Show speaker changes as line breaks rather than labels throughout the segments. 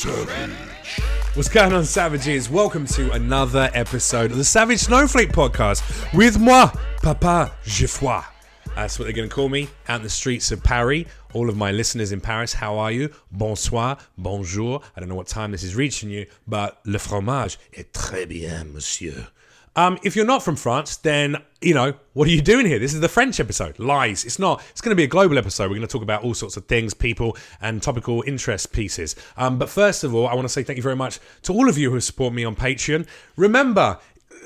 Savage. What's going on, Savages? Welcome to another episode of the Savage Snowflake podcast with moi, Papa Geoffroy. That's what they're going to call me out in the streets of Paris. All of my listeners in Paris, how are you? Bonsoir, bonjour. I don't know what time this is reaching you, but le fromage est très bien, monsieur. If you're not from France, then, you know, what are you doing here? This is the French episode. Lies. It's not. It's going to be a global episode. We're going to talk about all sorts of things, people, and topical interest pieces. But first of all, I want to say thank you very much to all of you who support me on Patreon. Remember,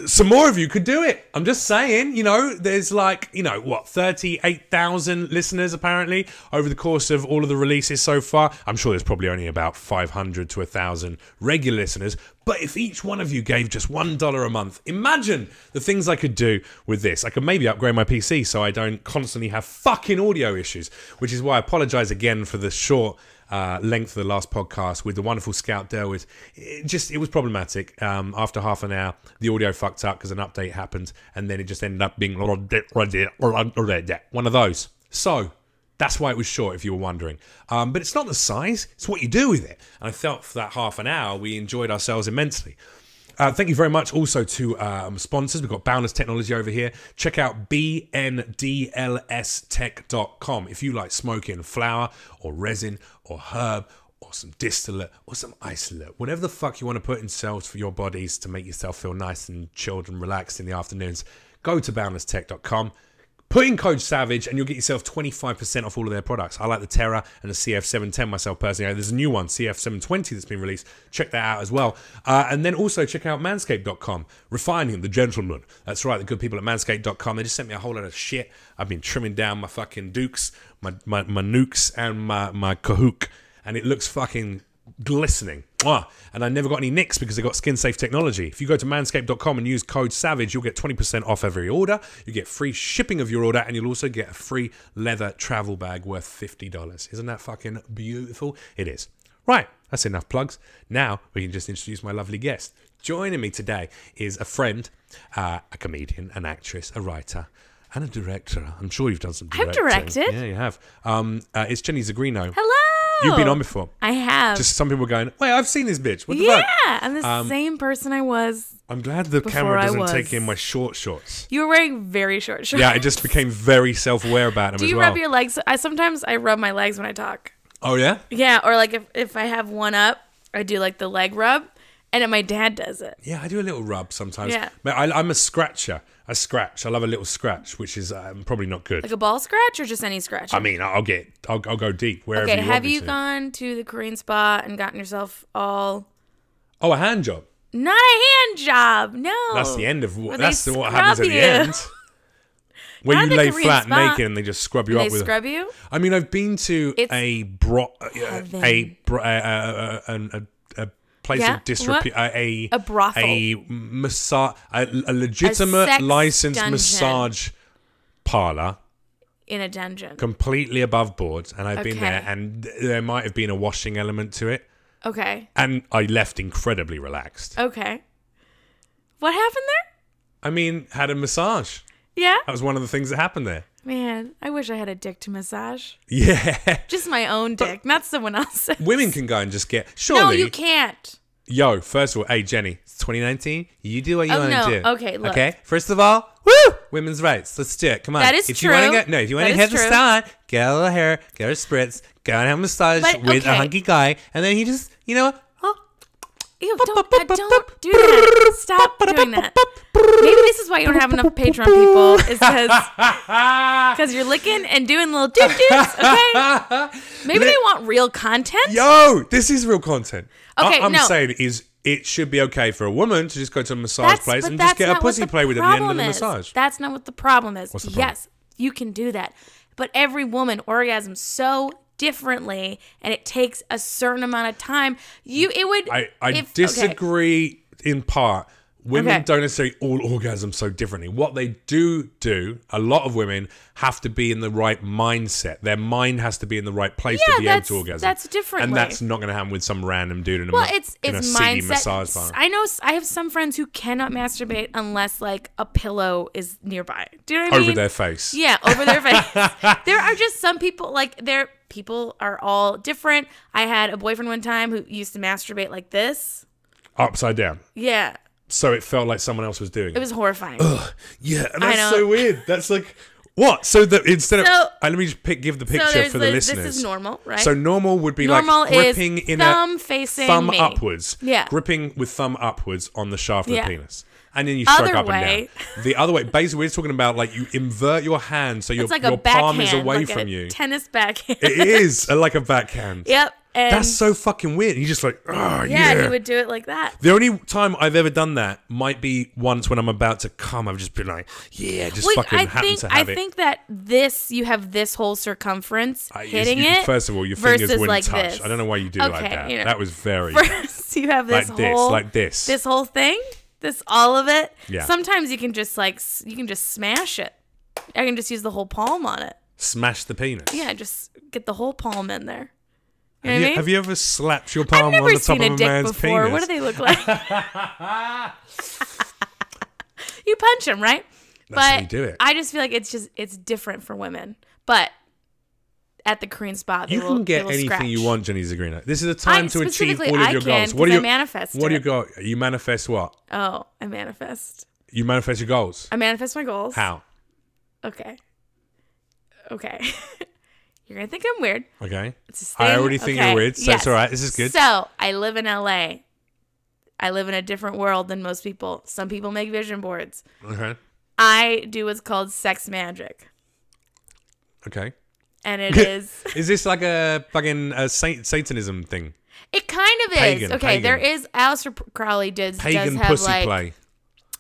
some more of you could do it. I'm just saying, you know, there's like, 38,000 listeners apparently over the course of all of the releases so far. I'm sure there's probably only about 500 to 1,000 regular listeners. But if each one of you gave just $1 a month, imagine the things I could do with this. I could maybe upgrade my PC so I don't constantly have fucking audio issues, which is why I apologize again for the short length of the last podcast with the wonderful Scout Derwit. It was problematic. After half an hour, the audio fucked up because an update happened, and then it just ended up being one of those. So that's why it was short, if you were wondering. But it's not the size, it's what you do with it. And I felt for that half an hour, we enjoyed ourselves immensely. Thank you very much also to sponsors. We've got Boundless Technology over here. Check out bndlstech.com if you like smoking flower or resin or herb or some distillate or some isolate. Whatever the fuck you want to put in cells for your bodies to make yourself feel nice and chilled and relaxed in the afternoons, go to boundlesstech.com. Put in code SAVAGE and you'll get yourself 25% off all of their products. I like the Terra and the CF710 myself personally. There's a new one, CF720, that's been released. Check that out as well. And then also check out manscaped.com. Refining the gentleman. That's right, the good people at manscaped.com. They just sent me a whole lot of shit. I've been trimming down my fucking dukes, my nukes and my kahook. And it looks fucking glistening. And I never got any nicks because they got SkinSafe Technology. If you go to manscaped.com and use code SAVAGE, you'll get 20% off every order. You get free shipping of your order, and you'll also get a free leather travel bag worth $50. Isn't that fucking beautiful? It is. Right, that's enough plugs. Now we can just introduce my lovely guest. Joining me today is a friend, a comedian, an actress, a writer, and a director. I'm sure you've done some directing.
I've directed.
Yeah, you have. It's Jenny Zigrino.
Hello.
You've been on before.
I have.
Just some people were going, wait, I've seen this bitch. What the fuck?
Yeah, I'm the same person I was.
I'm glad the camera doesn't take in my short shorts.
You were wearing very short shorts.
Yeah, I just became very self-aware about them as well.
Do you rub your legs? Sometimes I rub my legs when I talk.
Oh, yeah?
Yeah, or like if I have one up, I do like the leg rub, and my dad does it.
Yeah, I do a little rub sometimes.
Yeah.
I'm a scratcher. I scratch. I love a little scratch, which is probably not good.
Like a ball scratch or just any scratch?
I mean, I'll go deep wherever you want me to.
Have you gone to the Korean spa and gotten yourself all...
Oh, a hand job?
Not a hand job, no.
That's the end of what happens at the end. Where you lay flat naked and they just scrub you up with...
They scrub you?
I mean, I've been to a place of disrepute, a
brothel,
a massage, a legitimate licensed massage parlor
in a dungeon,
completely above board. And I've been there, and there might have been a washing element to it.
Okay.
And I left incredibly relaxed.
Okay. What happened there?
I mean, had a massage.
Yeah.
That was one of the things that happened there.
Man, I wish I had a dick to massage.
Yeah.
Just my own dick, not someone else's.
Women can go and just get... Surely.
No, you can't.
Yo, first of all, hey, Jenny, it's 2019. You do what you want to do.
Okay, look.
Okay? First of all, woo! Women's rights. Let's do it. Come on.
That is
if
true.
You wanna go, if you want to hit the salon, get a little hair, get a spritz, go and have a massage with a hunky guy, and then he just, you know...
Ew, don't do that. Stop doing that. Maybe this is why you don't have enough Patreon people, is because you're licking and doing little doo-doos, okay? Maybe they want real content.
Yo, this is real content.
Okay,
I'm saying is it should be okay for a woman to just go to a massage place and just get a pussy play with at the end of the massage.
That's not what the problem is.
What's the problem?
Yes, you can do that. But every woman orgasms so differently, and it takes a certain amount of time.
I disagree in part. Women don't necessarily all orgasm so differently. What they do, a lot of women have to be in the right mindset. Their mind has to be in the right place to be able to orgasm.
That's different.
And that's not going to happen with some random dude in a
it's
city
mindset.
massage bar.
I know I have some friends who cannot masturbate unless like a pillow is nearby. Do you know what I mean?
Over their face.
Yeah, over their face. There are just some people like people are all different. I had a boyfriend one time who used to masturbate like this.
Upside down.
Yeah.
So it felt like someone else was doing it.
It was horrifying.
Ugh, yeah, and that's so weird. That's like, what? So instead of... let me just give the picture for the listeners.
This is normal, right?
So normal would be like gripping in
thumb facing
thumb
me.
upwards.
Yeah.
Gripping with thumb upwards on the shaft of the penis. And then you stroke up and down. The other way, basically we're talking about like you invert your hand so your palm is away
like
from
a
you.
Tennis backhand.
It is like a backhand.
Yep. And
that's so fucking weird. You just like, oh,
yeah. He would do it like that.
The only time I've ever done that might be once when I'm about to come. I've just been like, yeah, just fucking happen to have it.
I think that you have this whole circumference hitting it.
First of all, your fingers wouldn't
like
touch.
this.
I don't know why you do like that. You know, that was very...
First, you have this
like this.
This whole thing. All of it.
Yeah.
Sometimes you can just smash it. I can just use the whole palm on it.
Smash the penis.
Yeah, just get the whole palm in there. You know what I mean?
Have you ever slapped your palm on the top of a man's
before.
penis?
What do they look like? You punch them, right?
That's how you do it.
I just feel like it's different for women. But at the Korean spot,
you can get anything
scratch.
You want, Jenny Zigrino. This is a time to achieve all of your goals.
What do you manifest?
What do you got? You manifest what?
Oh, I manifest.
You manifest your goals.
I manifest my goals.
How?
Okay. You're gonna think I'm weird.
Okay. I already think you're weird, so it's all right. This is good.
So I live in LA. I live in a different world than most people. Some people make vision boards.
Okay.
I do what's called sex magic.
Okay.
And it is...
Is this like a fucking Satanism thing?
It kind of is. Okay, there is... Aleister Crowley does have
pussy
like...
play.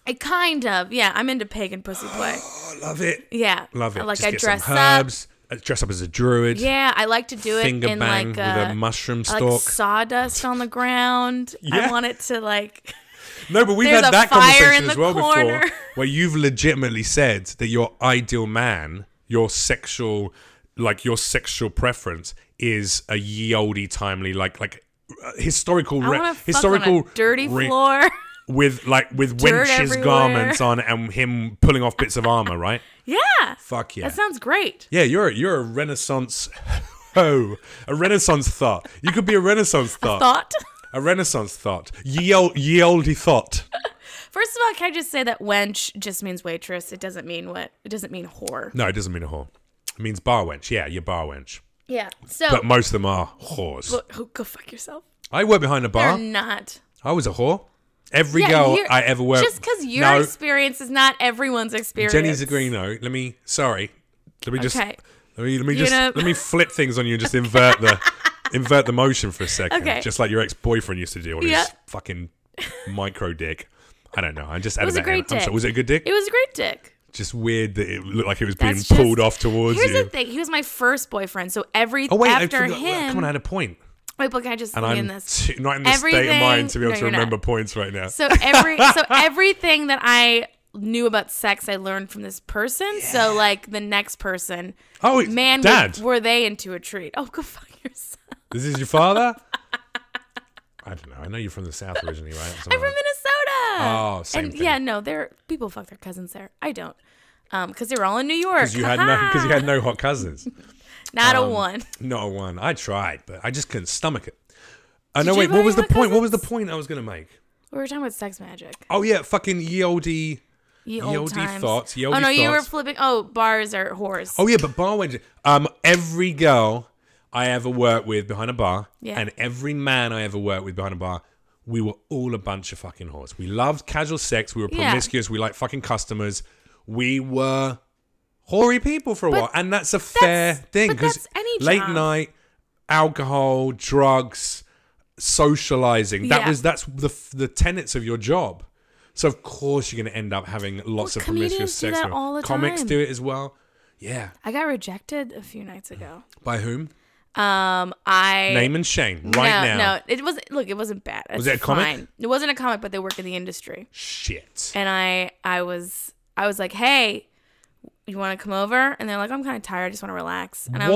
It kind of. Yeah, I'm into pagan pussy play.
Oh, love it.
Yeah.
Love it.
Like
just
I
get
dress
some herbs, dress up as a druid.
Yeah, I like to do it
finger
in
bang
like
with a mushroom stalk.
like sawdust on the ground.
Yeah.
I want it to like...
No, but we've
There's
had that
a fire
conversation
in
as
the
well
corner.
before, where you've legitimately said that your ideal man, your sexual preference is a ye olde timely like historical
I want to fuck on a dirty floor
with wenches garments on and him pulling off bits of armor, right?
Yeah.
Fuck yeah.
That sounds great.
Yeah, you're a Renaissance a Renaissance thought. You could be a Renaissance thought.
Thought?
A Renaissance thought. Ye olde thought.
First of all, can I just say that wench just means waitress? It doesn't mean whore.
No, it doesn't mean a whore. It means bar wench. Yeah, you're bar wench.
Yeah. So,
but most of them are whores.
Go fuck yourself.
I work behind a bar.
You're not.
I was a whore. Every girl I ever worked...
Just because your experience is not everyone's experience.
Jenny Zigrino, let me flip things on you and just invert the motion for a second. Okay. Just like your ex-boyfriend used to do on his fucking micro dick. I don't know. I just added that in.
It was a great dick.
Was it a good dick?
It was a great dick.
Just weird that it looked like it was being pulled off towards you.
Here's the thing. He was my first boyfriend, so after him...
Come on, I had a point.
Wait, but can I just
and
in this?
Not in this state of mind to be able to remember points right now.
So everything that I knew about sex, I learned from this person. Yeah. So like the next person,
Dad,
were they into a treat? Oh, go fuck yourself.
This is your father? I don't know. I know you're from the South originally, right?
I'm from Minnesota.
Oh, same thing.
Yeah, no, people fuck their cousins there. I don't, because they were all in New York.
Because you had no hot cousins.
Not a one.
Not a one. I tried, but I just couldn't stomach it. No, wait. What was the point? What was the point I was going to make?
We were talking about sex magic.
Oh yeah, fucking ye olde thoughts. Ye olde thoughts.
You were flipping. Oh, bars are whores.
Oh yeah, but bar wench. Every girl I ever worked with behind a bar, and every man I ever worked with behind a bar, we were all a bunch of fucking whores. We loved casual sex. We were promiscuous. We liked fucking customers. We were hoary people for a while, and that's a fair thing because late night, alcohol, drugs, socializing. That's the tenets of your job. So of course you're going to end up having lots of promiscuous sex. Comics do it as well. Yeah,
I got rejected a few nights ago.
By whom?
Name
and shame now.
No, it wasn't. Look, it wasn't bad.
Was it a comic?
Fine. It wasn't a comic, but they work in the industry.
Shit.
And I was like, hey, you want to come over? And they're like, I'm kind of tired. I just want to relax. And I'm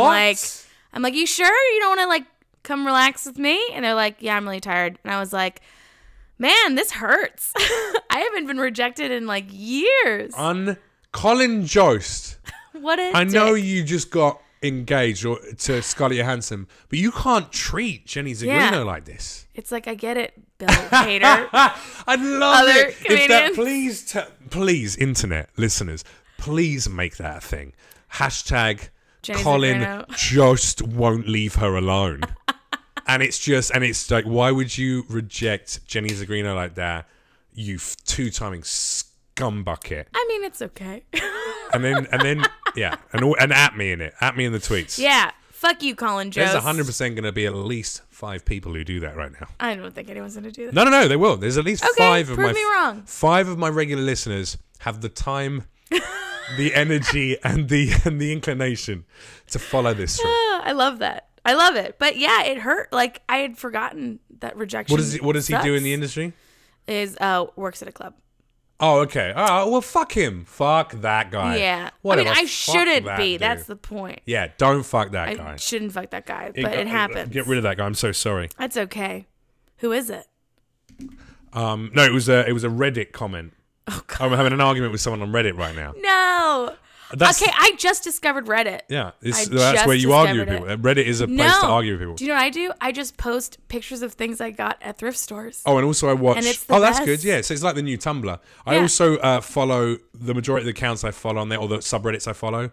like, you sure you don't want to like come relax with me? And they're like, yeah, I'm really tired. And I was like, man, this hurts. I haven't been rejected in like years.
Colin Jost.
What is
I know you just got engaged or to Scarlett Johansson, but you can't treat Jenny Zigrino like this.
It's like, I get it, Bill Hader.
I'd love
Other
it. If that,
comedians.
please, internet listeners, please make that a thing. Hashtag
Jenny
Colin
Zigrino.
just won't leave her alone. And it's like, why would you reject Jenny Zigrino like that? You two-timing scumbucket.
I mean, it's okay.
And then, yeah, and at me in it, at me in the tweets.
Yeah, fuck you, Colin Jost.
There's 100% going to be at least 5 people who do that right now.
I don't think anyone's going to do that.
No, they will. There's at least
Okay, prove me wrong.
5 of my regular listeners have the time, the energy, and the inclination to follow this through.
I love that. I love it. But yeah, it hurt. Like, I had forgotten that rejection.
What does he do in the industry?
Works at a club.
Oh, okay. Oh, well, fuck him. Fuck that guy.
Yeah.
Whatever.
I mean, I shouldn't be.
Dude.
That's the point.
Yeah, don't fuck that guy.
I shouldn't fuck that guy, but it happens.
Get rid of that guy. I'm so sorry.
That's okay. Who is it?
No, it was a Reddit comment.
Oh, God.
I'm having an argument with someone on Reddit right now.
No. Okay, I just discovered Reddit.
Yeah, that's where you argue with people. Reddit is a place to argue with people.
Do you know what I do? I just post pictures of things I got at thrift stores.
Oh, and also I watch.
And it's
that's
best.
good. Yeah, so it's like the new Tumblr. I also follow the majority of the accounts I follow on there, or the subreddits I follow,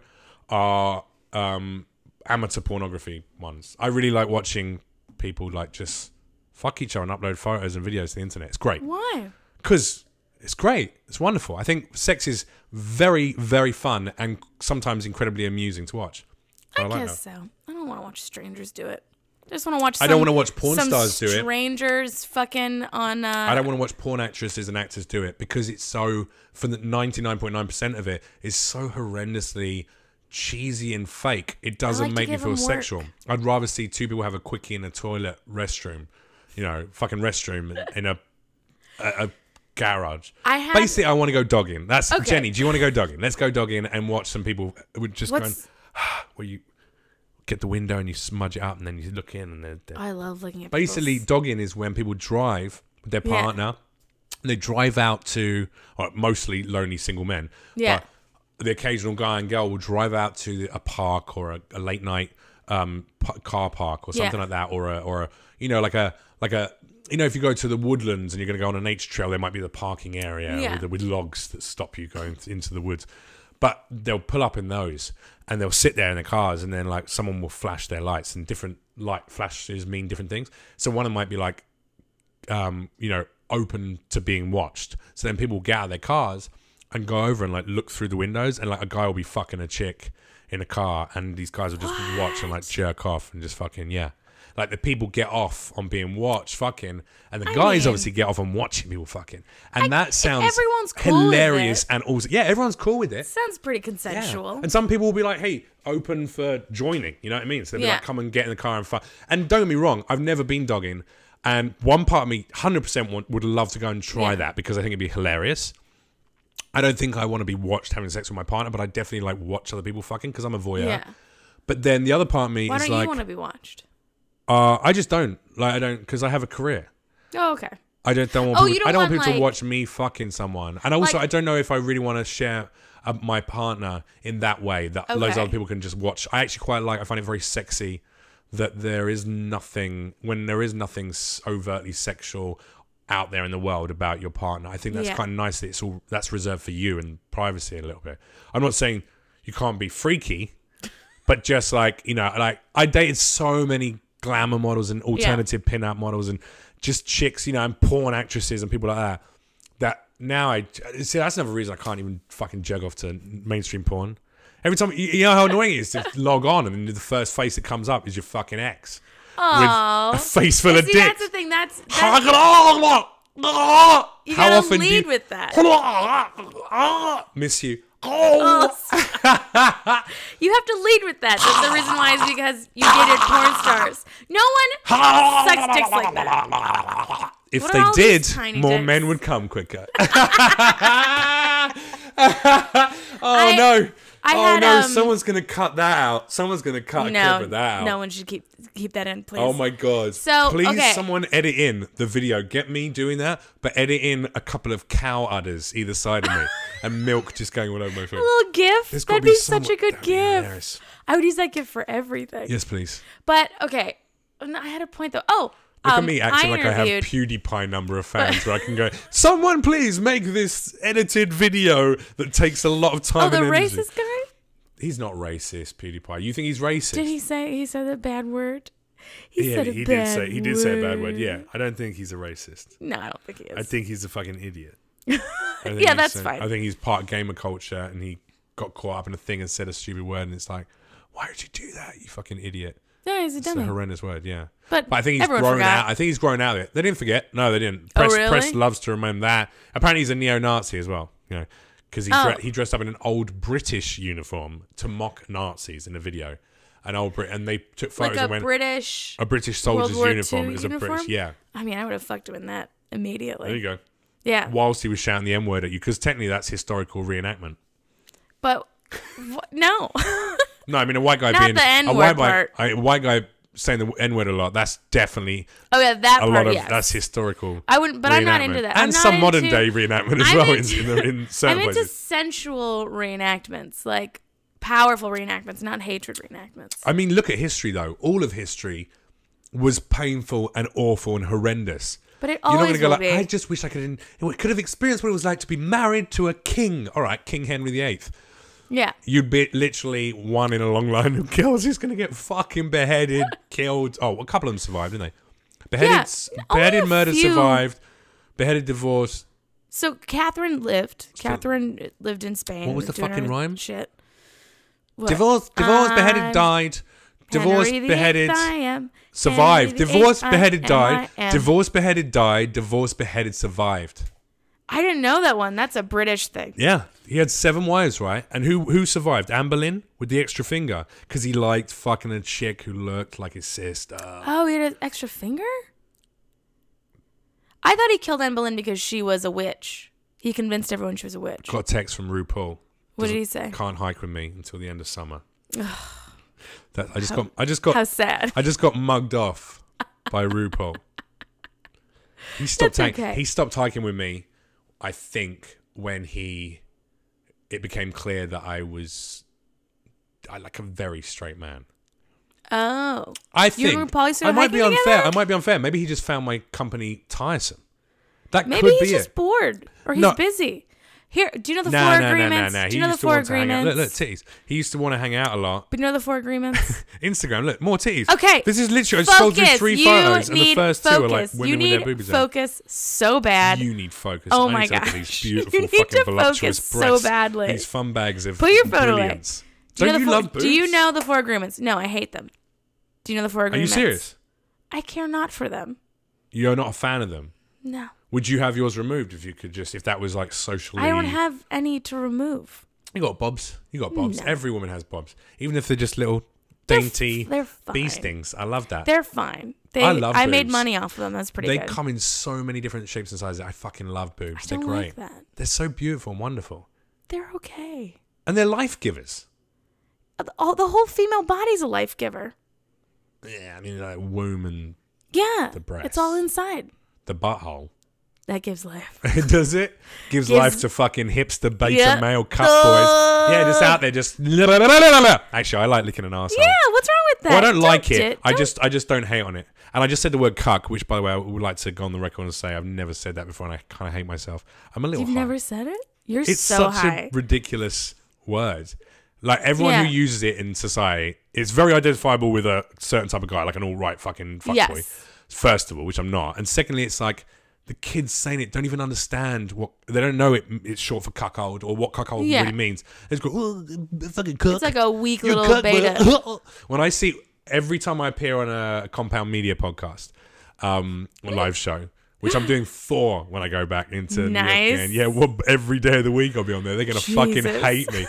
are amateur pornography ones. I really like watching people like just fuck each other and upload photos and videos to the internet. It's great.
Why?
Because it's great. It's wonderful. I think sex is very, very fun and sometimes incredibly amusing to watch.
I guess so. I don't want to watch strangers do it. I just want to watch.
I don't want to watch porn stars do it.
Strangers fucking on.
I don't want to watch porn actresses and actors do it because it's so. For the 99.9% of it is so horrendously cheesy and fake. It doesn't make me feel sexual. I'd rather see 2 people have a quickie in a toilet restroom, fucking restroom in a garage. Basically, I want to go dogging. That's okay. Jenny. Do you want to go dogging? Let's go dogging and watch some people just going. Where you get the window and you smudge it up and then you look in and they're
I love looking at.
Basically, dogging is when people drive with their partner. And they drive out to, mostly lonely single men.
Yeah.
But the occasional guy and girl will drive out to a park or a late night car park or something like that, or a if you go to the woodlands and you're going to go on a nature trail, there might be the parking area with logs that stop you going into the woods. But they'll pull up in those and they'll sit there in their cars and then like someone will flash their lights and different light flashes mean different things. So one of them might be like, open to being watched. So then people will get out of their cars and go over and like look through the windows and like a guy will be fucking a chick in a car and these guys will just watch and like jerk off and just fucking, like the people get off on being watched fucking, and the guys obviously get off on watching people fucking, and that sounds
everyone's cool
hilarious
with it.
And also everyone's cool with it.
Sounds pretty consensual.
And some people will be like, "Hey, open for joining," you know what I mean? So they'll be like, "Come and get in the car and fuck." And don't get me wrong, I've never been dogging, and one part of me 100% would love to go and try that because I think it'd be hilarious. I don't think I want to be watched having sex with my partner, but I definitely like watch other people fucking because I'm a voyeur. Yeah. But then the other part of me is like,
why don't you want to be watched?
I just don't because I have a career.
Oh, okay.
I don't want people to watch me fucking someone, and also I don't know if I really want to share my partner in that way that loads of other people can just watch. I actually I find it very sexy that there is nothing overtly sexual out there in the world about your partner. I think that's kind of nice that that's reserved for you and privacy a little bit. I'm not saying you can't be freaky, but just like I dated so many glamour models and alternative pin-up models and just chicks, and porn actresses and people like that now I see that's another reason I can't even fucking jug off to mainstream porn. Every time, you know how annoying it is to log on and then the first face that comes up is your fucking ex with a face full of dicks.
That's the thing. That's
you
gotta lead with that.
Miss you.
You have to lead with that. That's the reason why is because you dated porn stars. No one sucks dicks like that.
If they did, more men would come quicker. No. someone's going to cut that out. Someone's going to cut a clip of that out.
No one should keep that in, please.
Oh my God.
So,
please, someone edit in the video. Get me doing that, but edit in a couple of cow udders either side of me and milk just going all over my face.
A little gif? That'd be such a good gif.
Hilarious.
I would use that gif for everything.
Yes, please.
But, okay. I had a point, though. Oh,
look at me acting like I have PewDiePie number of fans where I can go, someone please make this edited video that takes a lot of time and energy.
Racist guy?
He's not racist, PewDiePie. You think he's racist?
Did he said a bad word?
He did say a bad word. Yeah, I don't think he's a racist.
No, I don't think he is.
I think he's a fucking idiot.
Yeah, that's fine.
I think he's part gamer culture and he got caught up in a thing and said a stupid word and it's like, why did you do that, you fucking idiot?
Yeah, he's a dummy.
It's a horrendous word, yeah.
But
I think he's grown out. I think he's grown out of it. They didn't forget. No, they didn't. Press loves to remember that. Apparently he's a neo-Nazi as well, you know, because he dressed up in an old British uniform to mock Nazis in a video. And they took photos
like
and went,
a
British soldier's uniform is a British, yeah.
I mean, I would have fucked him in that immediately.
There you go.
Yeah.
Whilst he was shouting the M-word at you, because technically that's historical reenactment.
But, no.
No, I mean a white guy
Not
being
the N-word part.
A white guy saying the N-word a lot. That's definitely
that part. Yes.
That's historical.
I wouldn't, but I'm not into that.
And some modern day reenactment as well in certain places.
I'm into sensual reenactments, like powerful reenactments, not hatred reenactments.
I mean, look at history though. All of history was painful and awful and horrendous.
But it always will be.
I just wish I could have experienced what it was like to be married to a king. All right, King Henry VIII.
Yeah.
You'd be literally one in a long line of girls who's going to get fucking beheaded, killed. Oh, a couple of them survived, didn't they? Beheaded, murdered, survived. Beheaded, divorced.
So Catherine lived. Catherine lived in Spain.
What was the fucking rhyme?
Shit.
Divorced, beheaded, died. Divorced, beheaded, survived. Divorced, beheaded, died. Divorced, beheaded, died. Divorced, beheaded, survived.
I didn't know that one. That's a British thing.
Yeah. He had 7 wives, right? And who survived? Anne Boleyn with the extra finger. Because he liked fucking a chick who looked like his sister.
Oh, he had an extra finger? I thought he killed Anne Boleyn because she was a witch. He convinced everyone she was a witch.
Got a text from RuPaul.
What did he say?
Can't hike with me until the end of summer. I just got
how sad.
I just got mugged off by RuPaul. He stopped hiking with me, I think, when it became clear that I like a very straight man.
Oh.
I think I might be unfair.
Together?
I might be unfair. Maybe he just found my company tiresome. Maybe
he's just bored or he's busy. Here, do you know the 4 agreements?
No.
Do you know the 4 agreements?
Look, titties. He used to want to hang out a lot.
But you know the 4 agreements?
Instagram, look, more titties.
Okay.
This is literally, I scrolled through 3 photos, and the first 2 are like women with their boobies out.
You need focus so bad.
You need focus.
Oh my gosh.
These beautiful fucking voluptuous breasts.
So badly.
These fun bags of
Put your photo
brilliance.
Away.
Don't you love boobs?
Do you know the 4 agreements? No, I hate them. Do you know the 4 agreements?
Are you serious?
I care not for them.
You're not a fan of them?
No.
Would you have yours removed if that was like socially...
I don't have any to remove.
You got bobs. No. Every woman has bobs. Even if they're just little dainty bee stings. I love that.
They're fine.
I love boobs.
I made money off of them. That's pretty good.
They come in so many different shapes and sizes. I fucking love boobs.
They're
great.
Like that.
They're so beautiful and wonderful.
They're okay.
And they're life givers.
The whole female body's a life giver.
Yeah, I mean like womb and the breast.
It's all inside.
The butthole.
That gives life.
Does it? Gives life to fucking hipster beta male cup boys. Yeah, just out there just... Actually, I like licking an arsehole.
Yeah, what's wrong with that?
Well, I don't like it. I just don't hate on it. And I just said the word cuck, which, by the way, I would like to go on the record and say I've never said that before and I kind of hate myself. I'm a little high.
You've never said it?
It's
so
such
high.
A ridiculous word. Like, everyone who uses it in society, it's very identifiable with a certain type of guy, like an all-right fucking fuckboy. First of all, which I'm not. And secondly, it's like... The kids saying it don't even understand what they don't know. It's short for cuckold or what cuckold really means. It's go, fucking cuck.
It's like a weak little beta.
When I see every time I appear on a Compound Media podcast, a live show, which I'm doing 4 when I go back into New York again. Yeah, well, every day of the week I'll be on there. They're gonna fucking hate me.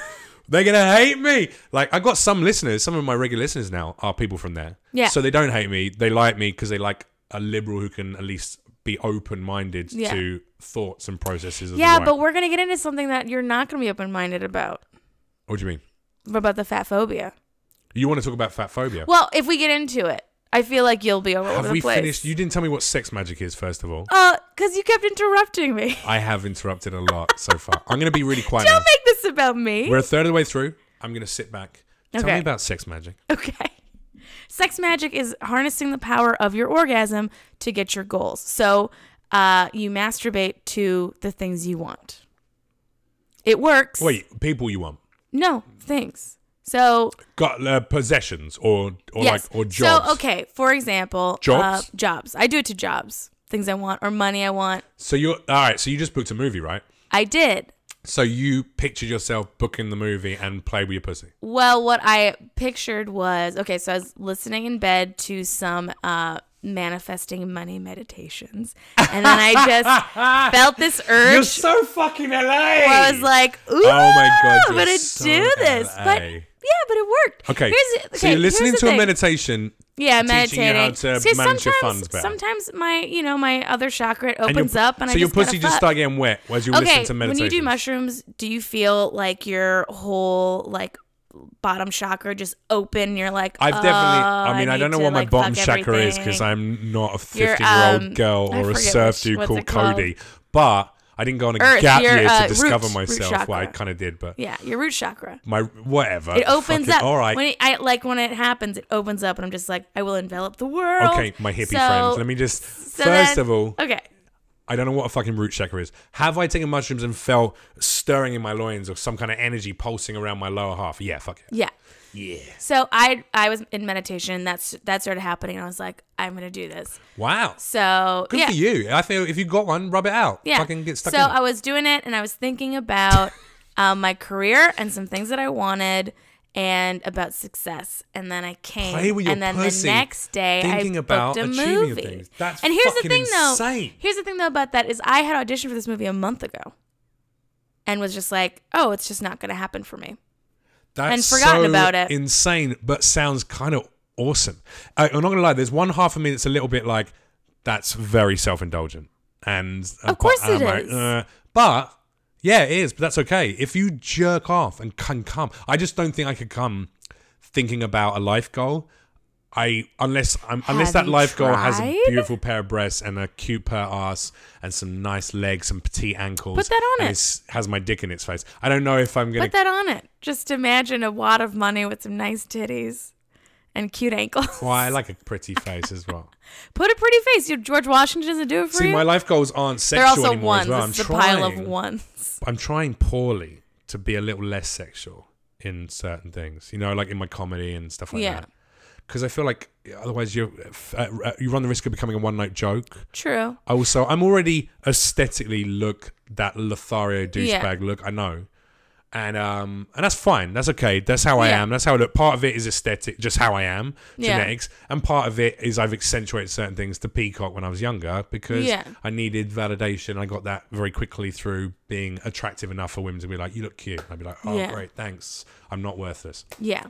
They're gonna hate me. Like I got some listeners. Some of my regular listeners now are people from there. Yeah. So they don't hate me. They like me because they like a liberal who can at least be open-minded to thoughts and processes of the right.
But we're going to get into something that you're not going to be open-minded about.
What do you mean?
What about the fat-phobia?
You want to talk about fat-phobia?
Well, if we get into it, I feel like you'll be all over the place.
Have we finished? You didn't tell me what sex magic is, first of all.
Because you kept interrupting me.
I have interrupted a lot so far. I'm going to be really quiet now.
Don't make this about me.
We're a third of the way through. I'm going to sit back. Tell me about sex magic.
Okay. Sex magic is harnessing the power of your orgasm to get your goals. So you masturbate to the things you want. It works.
Wait, people you want?
No, things. So
got possessions or
yes.
or jobs.
So okay, for example,
jobs.
Jobs. I do it to jobs, things I want or money I want.
So you're all right. So you just booked a movie, right?
I did.
So you pictured yourself booking the movie and play with your pussy.
Well, what I pictured was okay. So I was listening in bed to some manifesting money meditations, and then I just felt this urge.
You're so fucking LA.
I was like, ooh,
oh my God,
I'm gonna
so
do this.
LA.
But yeah, but it worked.
Okay, so you're listening to a meditation.
Yeah,
teaching
meditating.
You how to manage your funds better.
Sometimes my other chakra opens up, and
so
I
your
just
pussy just start getting wet as you listen to meditation.
When you do mushrooms, do you feel like your whole bottom chakra just open? You're like,
I've definitely. I mean, I don't know what my bottom chakra is because I'm not a 50-year-old girl or a surf dude called Cody. But I didn't go on a gap year to discover myself. Well, I kind of did, but
yeah, your root chakra.
My whatever.
It opens up.
All right.
When it happens, it opens up, and I'm just like, I will envelop the world.
Okay, my hippie friends. Let me just first of all.
Okay.
I don't know what a fucking root chakra is. Have I taken mushrooms and felt stirring in my loins or some kind of energy pulsing around my lower half? Yeah, fuck it.
Yeah.
Yeah.
So I was in meditation. That started happening, and I was like, I'm gonna do this.
Wow.
So
good for you. I feel if you got one, rub it out.
Yeah.
Fucking get stuck.
So I was doing it, and I was thinking about my career and some things that I wanted, and about success. And then I came,
play with your
and then
pussy,
the next day
thinking
I
about
booked a
achieving
movie.
Things. That's
and here's the thing,
insane.
though. Here's the thing, though, about that is I had auditioned for this movie a month ago, and was just like, oh, it's just not gonna happen for me.
That's
and forgotten
so
about it.
Insane, but sounds kind of awesome. I'm not gonna lie. There's one half of me that's a little bit like, that's very self-indulgent, and
of course it is.
But yeah, it is. But that's okay if you jerk off and can come. I just don't think I could come thinking about a life goal. Unless that life goal has a beautiful pair of breasts and a cute pair of ass and some nice legs, some petite ankles.
Put that on
and it has my dick in its face. I don't know if I'm gonna
put that on it. Just imagine a wad of money with some nice titties and cute ankles.
Well, I like a pretty face as well.
Put a pretty face. George Washington doesn't do it for you.
See, my life goals aren't
They're
sexual
also
anymore
ones.
as well.
It's a pile of ones.
I'm trying poorly to be a little less sexual in certain things. You know, like in my comedy and stuff like that. Because I feel like otherwise you run the risk of becoming a one-night joke.
True.
I'm already aesthetically that Lothario douchebag look. I know, and that's fine. That's okay. That's how I am. That's how I look. Part of it is aesthetic, just how I am, genetics, and part of it is I've accentuated certain things to peacock when I was younger because I needed validation. I got that very quickly through being attractive enough for women to be like, "You look cute." And I'd be like, "Oh, great, thanks. I'm not worth this."
Yeah.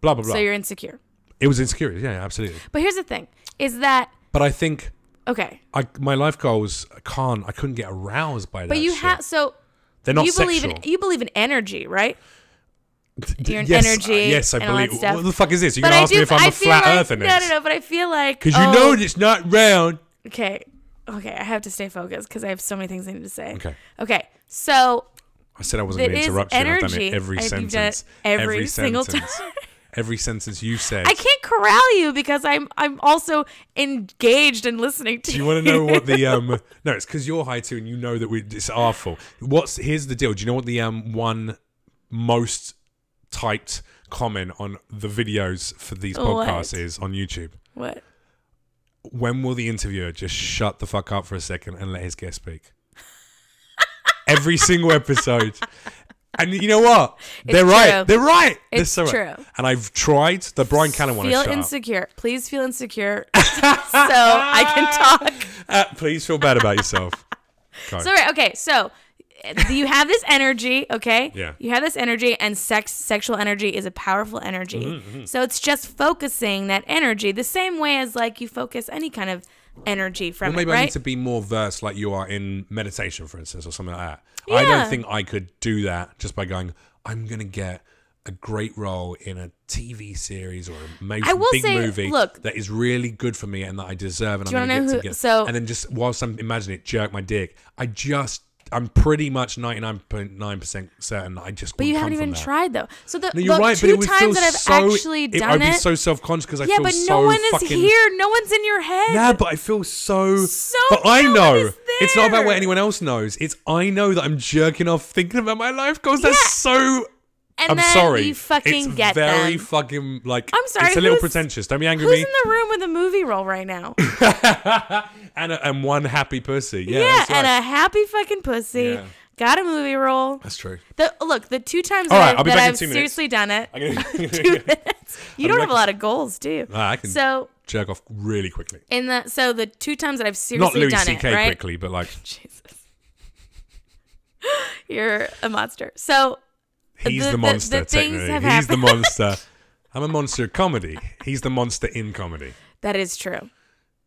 Blah blah blah.
So you're insecure.
It was insecure, yeah, absolutely.
But here's the thing, is that...
But I think...
Okay.
My life goals, I couldn't get aroused by that
But you have... So...
They're not sexual.
You believe in energy, right? You're an
yes,
energy
yes, I
and all that
believe...
stuff.
What the fuck is this? You're going to ask me if I'm a flat earther next?
No, but I feel like...
Because you know it's not round.
Okay, I have to stay focused because I have so many things I need to say.
Okay,
so...
I said I wasn't going to interrupt you, and I've done it every sentence.
Every single time.
Every sentence you said.
I can't corral you because I'm also engaged in listening to you.
Do you want to know what the No, it's because you're high too, and you know that it's our fault. Here's the deal? Do you know what the one most typed comment on the videos for these podcasts is on YouTube?
What?
When will the interviewer just shut the fuck up for a second and let his guest speak? Every single episode. And you know what? They're right. They're right.
It's true.
And I've tried the Brian Callen one.
Feel insecure. Please feel insecure so I can talk.
Please feel bad about yourself.
So you have this energy, okay?
Yeah.
You have this energy, and sexual energy is a powerful energy.
Mm-hmm.
So it's just focusing that energy the same way as like you focus any kind of energy from
maybe
it, right?
I need to be more versed like you are in meditation, for instance, or something like that.
Yeah.
I don't think I could do that just by going, I'm going to get a great role in a TV series or a big movie that is really good for me and that I deserve and I'm going to get. And then just whilst I'm imagining it, jerk my dick. I'm pretty much 99.9% certain that I just.
But you haven't even tried though. So the
you're right, but it would feel
that I've actually done
I'd be so self-conscious because I feel so
no one
fucking.
is here. No one's in your head.
Yeah, but I feel so. But I know it's not about what anyone else knows. It's I know that I'm jerking off thinking about my life goals. That's so.
And
I'm
then
sorry.
You fucking
it's
get
very
them.
fucking like.
I'm sorry.
It's a little pretentious. Don't be angry with me.
Who's in the room with a movie role right now?
and one happy pussy. Yeah,
right. And a happy fucking pussy.
Yeah.
Got a movie role.
That's true.
The 2 times
that
I've seriously done it. 2 minutes. You don't have a lot of goals, do you?
I can jerk off really quickly.
So the 2 times that I've seriously done it,
Not Louis C.K. quickly, but like.
Jesus. You're a monster. So.
He's the monster, technically. He's the monster. I'm a monster of comedy. He's the monster in comedy.
That is true.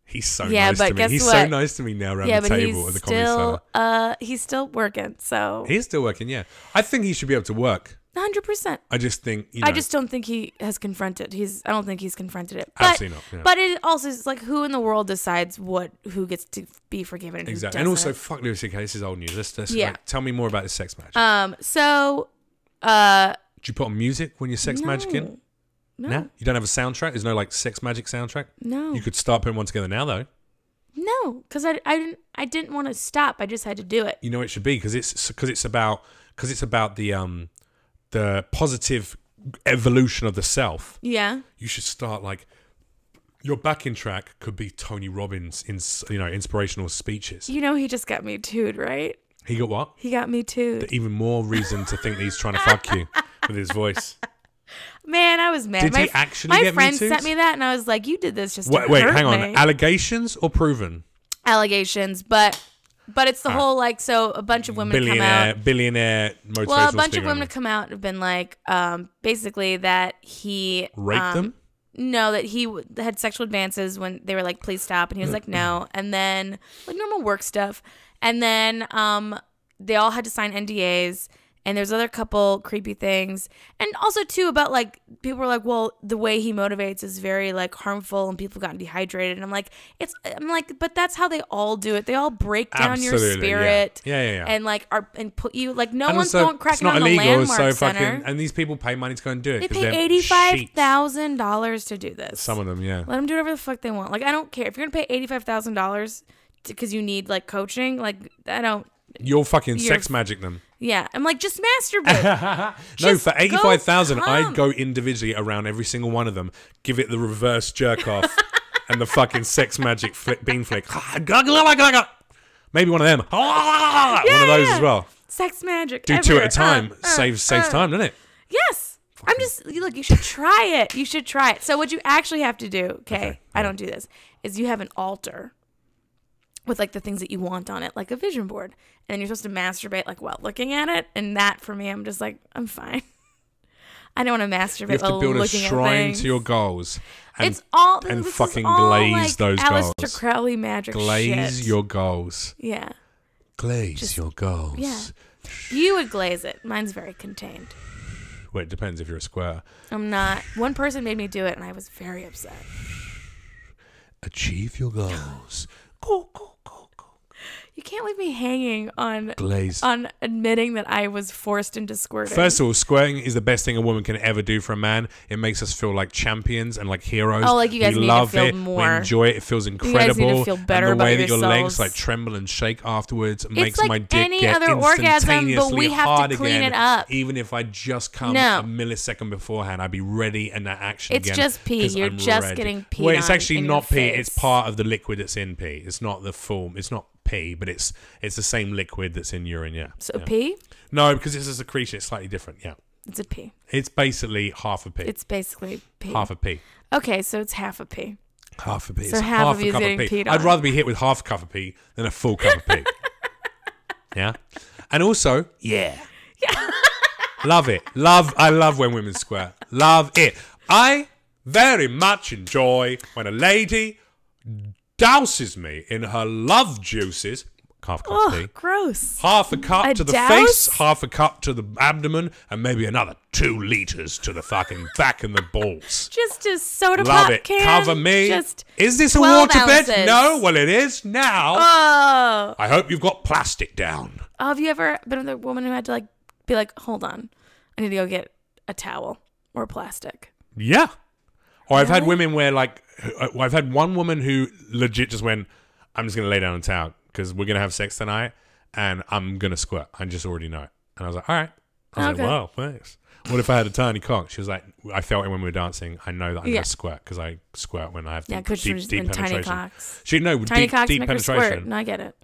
He's so nice to me. He's so nice to me now around the table at the Comedy Cellar.
He's still working, so.
He's still working, yeah. I think he should be able to work.
100%.
I just think,
I just don't think he has confronted. I don't think he's confronted it. But,
absolutely not. Yeah.
But it also is like who in the world decides who gets to be forgiven and
exactly.
who doesn't.
And also, fuck Louis C.K. This is old news. Let's tell me more about this sex magic. Do you put on music when you're sex magicking? No. You don't have a soundtrack? There's no like sex magic soundtrack? No. You could start putting one together now though.
No, because I didn't want to stop. I just had to do it.
You know it should be because it's about the positive evolution of the self.
Yeah.
You should start like your backing track could be Tony Robbins' inspirational speeches.
He just got me too'd, right?
He got what?
He got me too'd.
Even more reason to think that he's trying to fuck you with his voice.
Man, I was mad.
Did he actually get me too'd?
My friend sent me that, and I was like, "You did this just to hurt
me." Wait, hang on.
Me.
Allegations or proven?
Allegations, but it's the whole like so a bunch of women come out.
Billionaire motivational.
Well, a bunch of women come out and have been like, basically that he
raped them.
No, that he had sexual advances when they were like, "Please stop," and he was like, "No," and then like normal work stuff, and then they all had to sign NDAs. And there's other couple creepy things. And also, too, about, like, people were like, well, the way he motivates is very, like, harmful and people gotten dehydrated. And I'm like, but that's how they all do it. They all break down your spirit.
Yeah.
And, like, and put you, like, no one's going cracking on the Landmark Center.
And these people pay money to go and do it.
They pay $85,000 to do this.
Some of them, yeah.
Let them do whatever the fuck they want. Like, I don't care. If you're going to pay $85,000 because you need, like, coaching, like, I don't.
You'll fucking sex magic them.
Yeah, I'm like, just masturbate.
No, for 85,000, I'd go individually around every single one of them, give it the reverse jerk off, and the fucking sex magic bean flick. Maybe one of them. One of those as well.
Sex magic.
Do 2 at a time. Saves time, doesn't it?
Yes. I'm just look. You should try it. You should try it. So what you actually have to do, okay, I don't do this, is you have an altar with like the things that you want on it, like a vision board, and then you're supposed to masturbate like while looking at it. And that for me, I'm just like, I'm fine. I don't want to masturbate while looking at things. You have to build a shrine
to your goals.
It's all
and fucking glaze like those goals.
Aleister Crowley magic.
Glaze
shit.
your goals.
Yeah.
Glaze your goals.
Yeah. You would glaze it. Mine's very contained.
Well, it depends if you're a square.
I'm not. One person made me do it, and I was very upset.
Achieve your goals. Go.
You can't leave me hanging on
glaze.
On admitting that I was forced into squirting.
First of all, squirting is the best thing a woman can ever do for a man. It makes us feel like champions and like heroes.
Oh, like you guys
we
need
love
to feel
it.
more.
We enjoy it. It feels incredible.
You guys need to feel better
and the way
about
that your
yourselves.
legs like tremble and shake afterwards
it's
makes
like
my dick
any
get
other orgasm,
instantaneously
but we have
hard
to clean
again.
it up.
Even if I just come a millisecond beforehand, I'd be ready in that action
it's
again.
It's just pee. You're just
ready.
getting pee.
Well, it's actually not pee. It's part of the liquid that's in pee. It's not the form. It's not pee, but it's the same liquid that's in urine. Yeah.
So pee?
No, because it's a secretion. It's slightly different. Yeah.
It's a pee.
It's basically half a pee.
It's basically pee.
Half a pee.
Okay, so it's half a pee.
Half a pee.
So
it's
half of
a
you's
cup
getting
of pee.
peed on.
I'd rather be hit with half a cup of pee than a full cup of pee. Yeah. And also, yeah. Love it. I love when women squirt. Love it. I very much enjoy when a lady douses me in her love juices. half cup of tea.
Gross.
Half a cup
A
to the
douse?
face, half a cup to the abdomen, and maybe another 2 liters to the fucking back and the balls.
Just a soda
Love
pop
it.
can.
Cover me.
Just
is this a
12
waterbed?
ounces.
No. Well, it is now.
Oh.
I hope you've got plastic down.
Oh, have you ever been with a woman who had to be like, hold on, I need to go get a towel or plastic?
Yeah. Or I've had
Really?
women where I've had one woman who legit just went, I'm just going to lay down on a towel because we're going to have sex tonight and I'm going to squirt. I just already know it. And I was like, all right. I was like, wow, thanks. What if I had a tiny cock? She was like, I felt it when we were dancing. I know that I'm going to squirt because I squirt when I have deep penetration.
Tiny cocks.
Tiny
cocks
deep
make her
penetration.
squirt. No, I get it.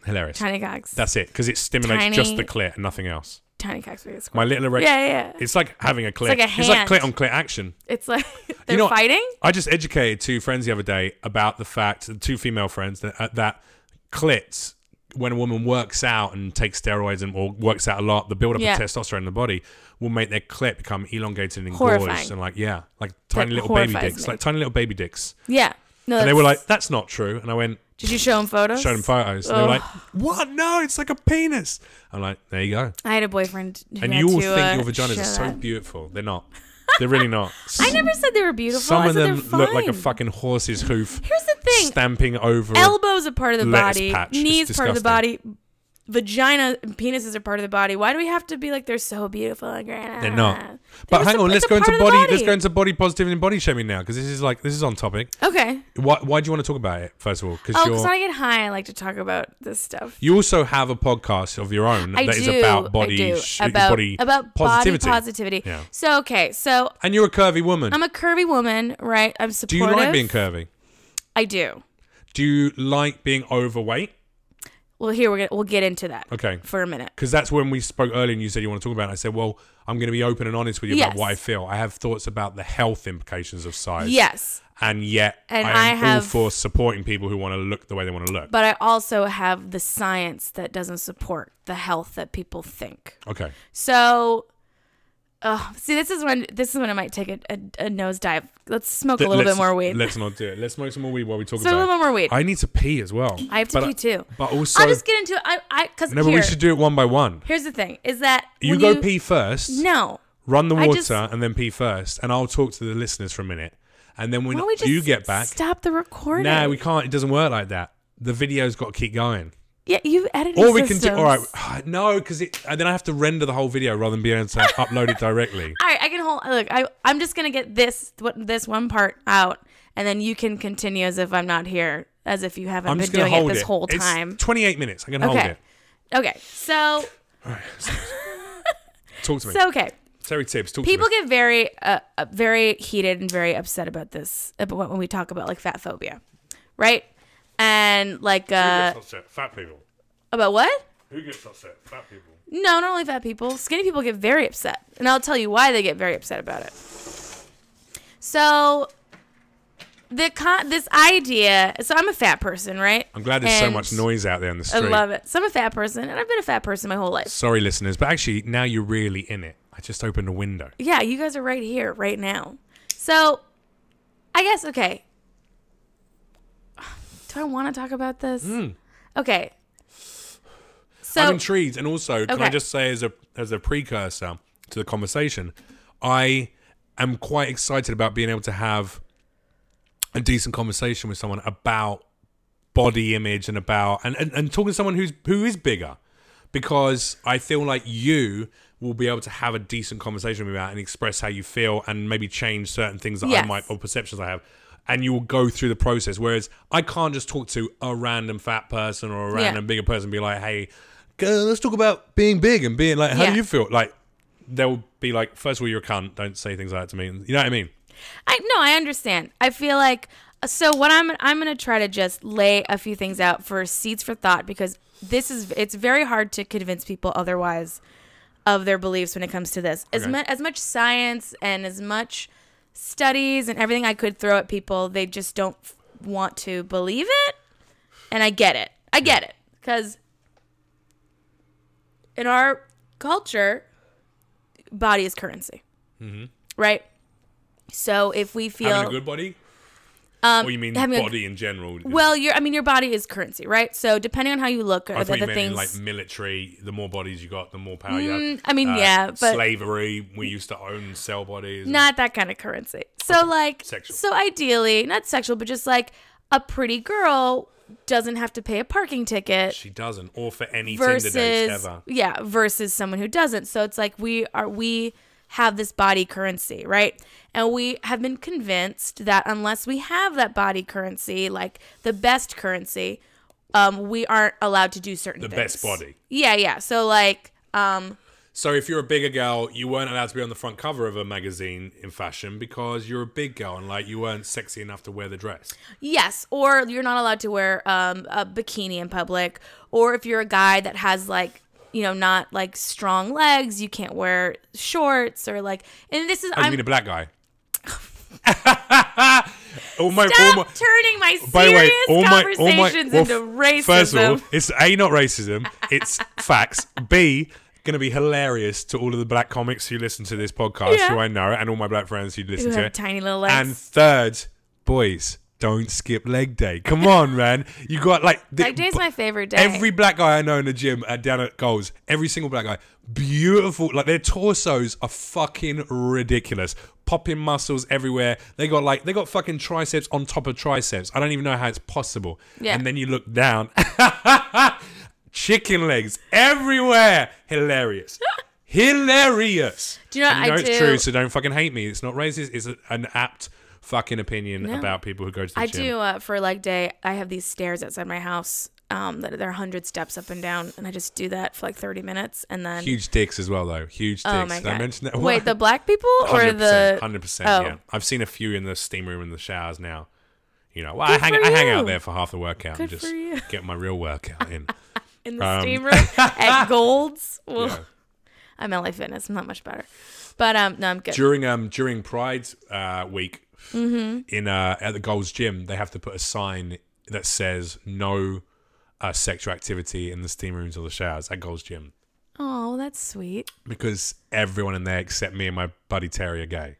Hilarious.
Tiny cocks.
That's it because it stimulates just the clit and nothing else.
Tiny cocks make her squirt.
My little erection.
Yeah.
It's like having a clit.
It's like a hand.
It's like clit on clit action.
It's like they're
You know what?
fighting?
I just educated 2 friends the other day about the fact, 2 female friends, that clits, when a woman works out and takes steroids or works out a lot, the buildup of testosterone in the body will make their clit become elongated and engorged.
Horrifying.
And like tiny little baby dicks. Like tiny little baby dicks.
Yeah. No,
And they were like, that's not true. And I went,
did you show them photos?
showed them photos. And they were like, what? No, it's like a penis. I'm like, there you go.
I had a boyfriend who
And
had
you all
to,
think your vaginas
show
are so
that.
beautiful. They're not. They're really not.
I never said they were beautiful.
Some
I
of
said
them
they're
look like a
fine.
fucking horse's hoof.
Here's the thing.
Stamping over
Elbows are part of the
lettuce
body.
patch.
Knees
It's
part of the
disgusting.
body. Vagina and penises are part of the body. Why do we have to be like they're so beautiful and great?
They're not. But hang on, let's go into body positivity and body shaming now because this is on topic.
Okay.
Why do you want to talk about it first of all?
Because when I get high, I like to talk about this stuff.
You also have a podcast of your own that is about body
positivity.
Yeah.
So
and you're a curvy woman.
I'm a curvy woman, right? I'm
Do
supportive.
you like being curvy?
I do.
Do you like being overweight?
Well, here we'll get into that.
Okay.
For a minute.
Because that's when we spoke earlier and you said you want to talk about it. I said, well, I'm going to be open and honest with you about what I feel. I have thoughts about the health implications of size.
Yes.
And yet I am all for supporting people who want to look the way they want to look.
But I also have the science that doesn't support the health that people think.
Okay.
So, see, this is when I might take a nosedive. Let's smoke a little bit more weed.
Let's not do it. Let's smoke some more weed while we talk
Smoke
about it.
a little more weed.
I need to pee as well.
I have to pee too.
But also,
I'll just get into it. Because
no, but we should do it one by one.
Here's the thing: is that
You go pee first.
No.
Run the water and then pee first, and I'll talk to the listeners for a minute, and then when you get back,
stop the recording.
No, we can't. It doesn't work like that. The video's got to keep going.
Yeah, you edited.
Or we can do. All right, no, because then I have to render the whole video rather than being able to upload it directly.
All right, I can hold. Look, I'm just gonna get this one part out, and then you can continue as if I'm not here, as if you haven't been doing it this whole time.
It's 28 minutes. I can hold it.
Okay, so.
All right. Talk to me.
So okay.
Terry Tibbs, talk
People
to me.
get very heated and very upset about this, when we talk about like fat-phobia, right? And like
Who gets upset? Fat people.
About what?
Who gets upset? Fat people.
No, not only fat people. Skinny people get very upset, and I'll tell you why they get very upset about it. So this idea. So I'm a fat person, right?
I'm glad there's so much noise out there in the street.
I love it. So I'm a fat person, and I've been a fat person my whole life.
Sorry, listeners, but actually now you're really in it. I just opened a window.
Yeah, you guys are right here, right now. So I guess do I want to talk about this? Okay. So
I'm intrigued, and also, can I just say as a precursor to the conversation, I am quite excited about being able to have a decent conversation with someone about body image and about and talking to someone who is bigger, because I feel like you will be able to have a decent conversation with me about and express how you feel and maybe change certain things that I might, or perceptions I have. And you will go through the process. Whereas I can't just talk to a random fat person or a random bigger person and be like, hey, girl, let's talk about being big and being like, how do you feel? Like, they'll be like, first of all, you're a cunt. Don't say things like that to me. You know what I mean?
I understand. I feel like, so what I'm going to try to just lay a few things out for seeds for thought, because it's very hard to convince people otherwise of their beliefs when it comes to this. Okay. As much science and as much studies and everything I could throw at people, they just don't want to believe it. And I get it. Because in our culture, body is currency. Mm-hmm. Right? So if we feel...
Having a good body? Or you mean body in general?
Well, your body is currency, right? So depending on how you look,
I thought you meant in, like military. The more bodies you got, the more power you have.
But
slavery. We used to own and sell bodies.
Not that kind of currency. So
sexual.
So ideally, not sexual, but just like a pretty girl doesn't have to pay a parking ticket.
She doesn't, or for any Tinder dates ever.
Yeah, versus someone who doesn't. So it's like we have this body currency, right? And we have been convinced that unless we have that body currency, like the best currency, we aren't allowed to do certain things.
The best body.
Yeah. So like,
so if you're a bigger girl, you weren't allowed to be on the front cover of a magazine in fashion because you're a big girl and like you weren't sexy enough to wear the dress.
Yes, or you're not allowed to wear a bikini in public, or if you're a guy that has like, not like strong legs, you can't wear shorts or like. And this is.
You mean a black guy?
Stop turning my serious conversations into racism.
First of all, it's A, not racism. It's facts. B, going to be hilarious to all of the black comics who listen to this podcast, who I know, and all my black friends who listen to it.
Tiny little legs.
And third, boys, don't skip leg day. Come on, man. You got like...
Leg day is my favorite day.
Every black guy I know in the gym down at Goals, every single black guy, beautiful. Like their torsos are fucking ridiculous. Popping muscles everywhere. They got fucking triceps on top of triceps. I don't even know how it's possible. Yeah. And then you look down. Chicken legs everywhere. Hilarious. Hilarious.
Do you know what
it's true, so don't fucking hate me. It's not racist. It's an apt fucking opinion about people who go to the gym.
I do for leg day. I have these stairs outside my house that they're 100 steps up and down, and I just do that for like 30 minutes, and then
huge dicks as well though. Huge dicks.
Oh my God.
Did I mention that?
Wait, the black people or
100%,
the
100%? Yeah, I've seen a few in the steam room and the showers now. I hang out there for half the workout and just get my real workout in.
In the steam room at Gold's. Yeah. I'm LA Fitness. I'm not much better, but no, I'm good.
During Pride week. In at the Gold's Gym, they have to put a sign that says no sexual activity in the steam rooms or the showers at Gold's Gym.
Oh, that's sweet.
Because everyone in there except me and my buddy Terry are gay.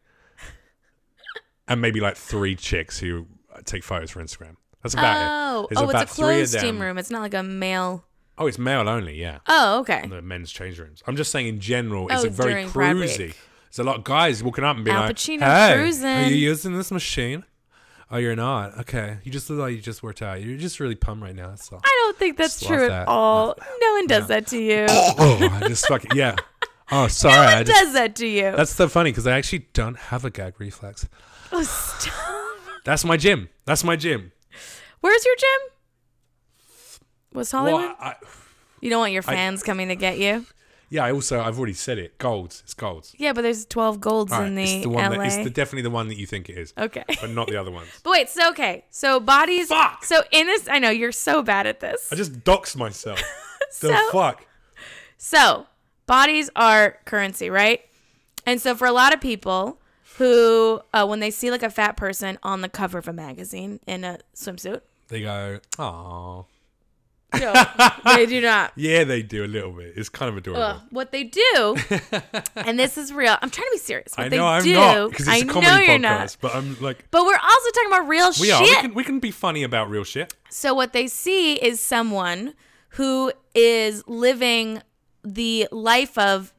And maybe like 3 chicks who take photos for Instagram. That's about it.
It's a closed steam room. It's not like a male.
Oh, it's male only, yeah.
Oh, okay.
The men's change rooms. I'm just saying in general, it's a very cruisy. There's a lot of guys walking up and being like, "Hey,
cruising.
Are you using this machine? Oh, you're not. Okay, you just look like you just worked out. You're just really pumped right now. That's all."
I don't think that's true at all. No one does that to you.
I just fucking Oh, sorry.
No one does that to you.
That's so funny because I actually don't have a gag reflex.
Oh, stop.
That's my gym.
Where's your gym? West Hollywood?
Well,
you don't want your fans coming to get you?
Yeah, I've already said it. Gold's. It's Gold's.
Yeah, but there's 12 Golds in the LA.
It's definitely the one that you think it is.
Okay.
But not the other ones.
But wait, so bodies.
Fuck!
So in this, I know, you're so bad at this.
I just doxed myself. Fuck?
So, bodies are currency, right? And so for a lot of people who, when they see like a fat person on the cover of a magazine in a swimsuit.
They go, "Aww."
No, they do not.
Yeah, they do a little bit. It's kind of adorable.
What they do, and this is real. I'm trying to be serious.
I'm not because it's a comedy podcast. But I'm like,
but we're also talking about real shit.
We can be funny about real shit.
So what they see is someone who is living the life of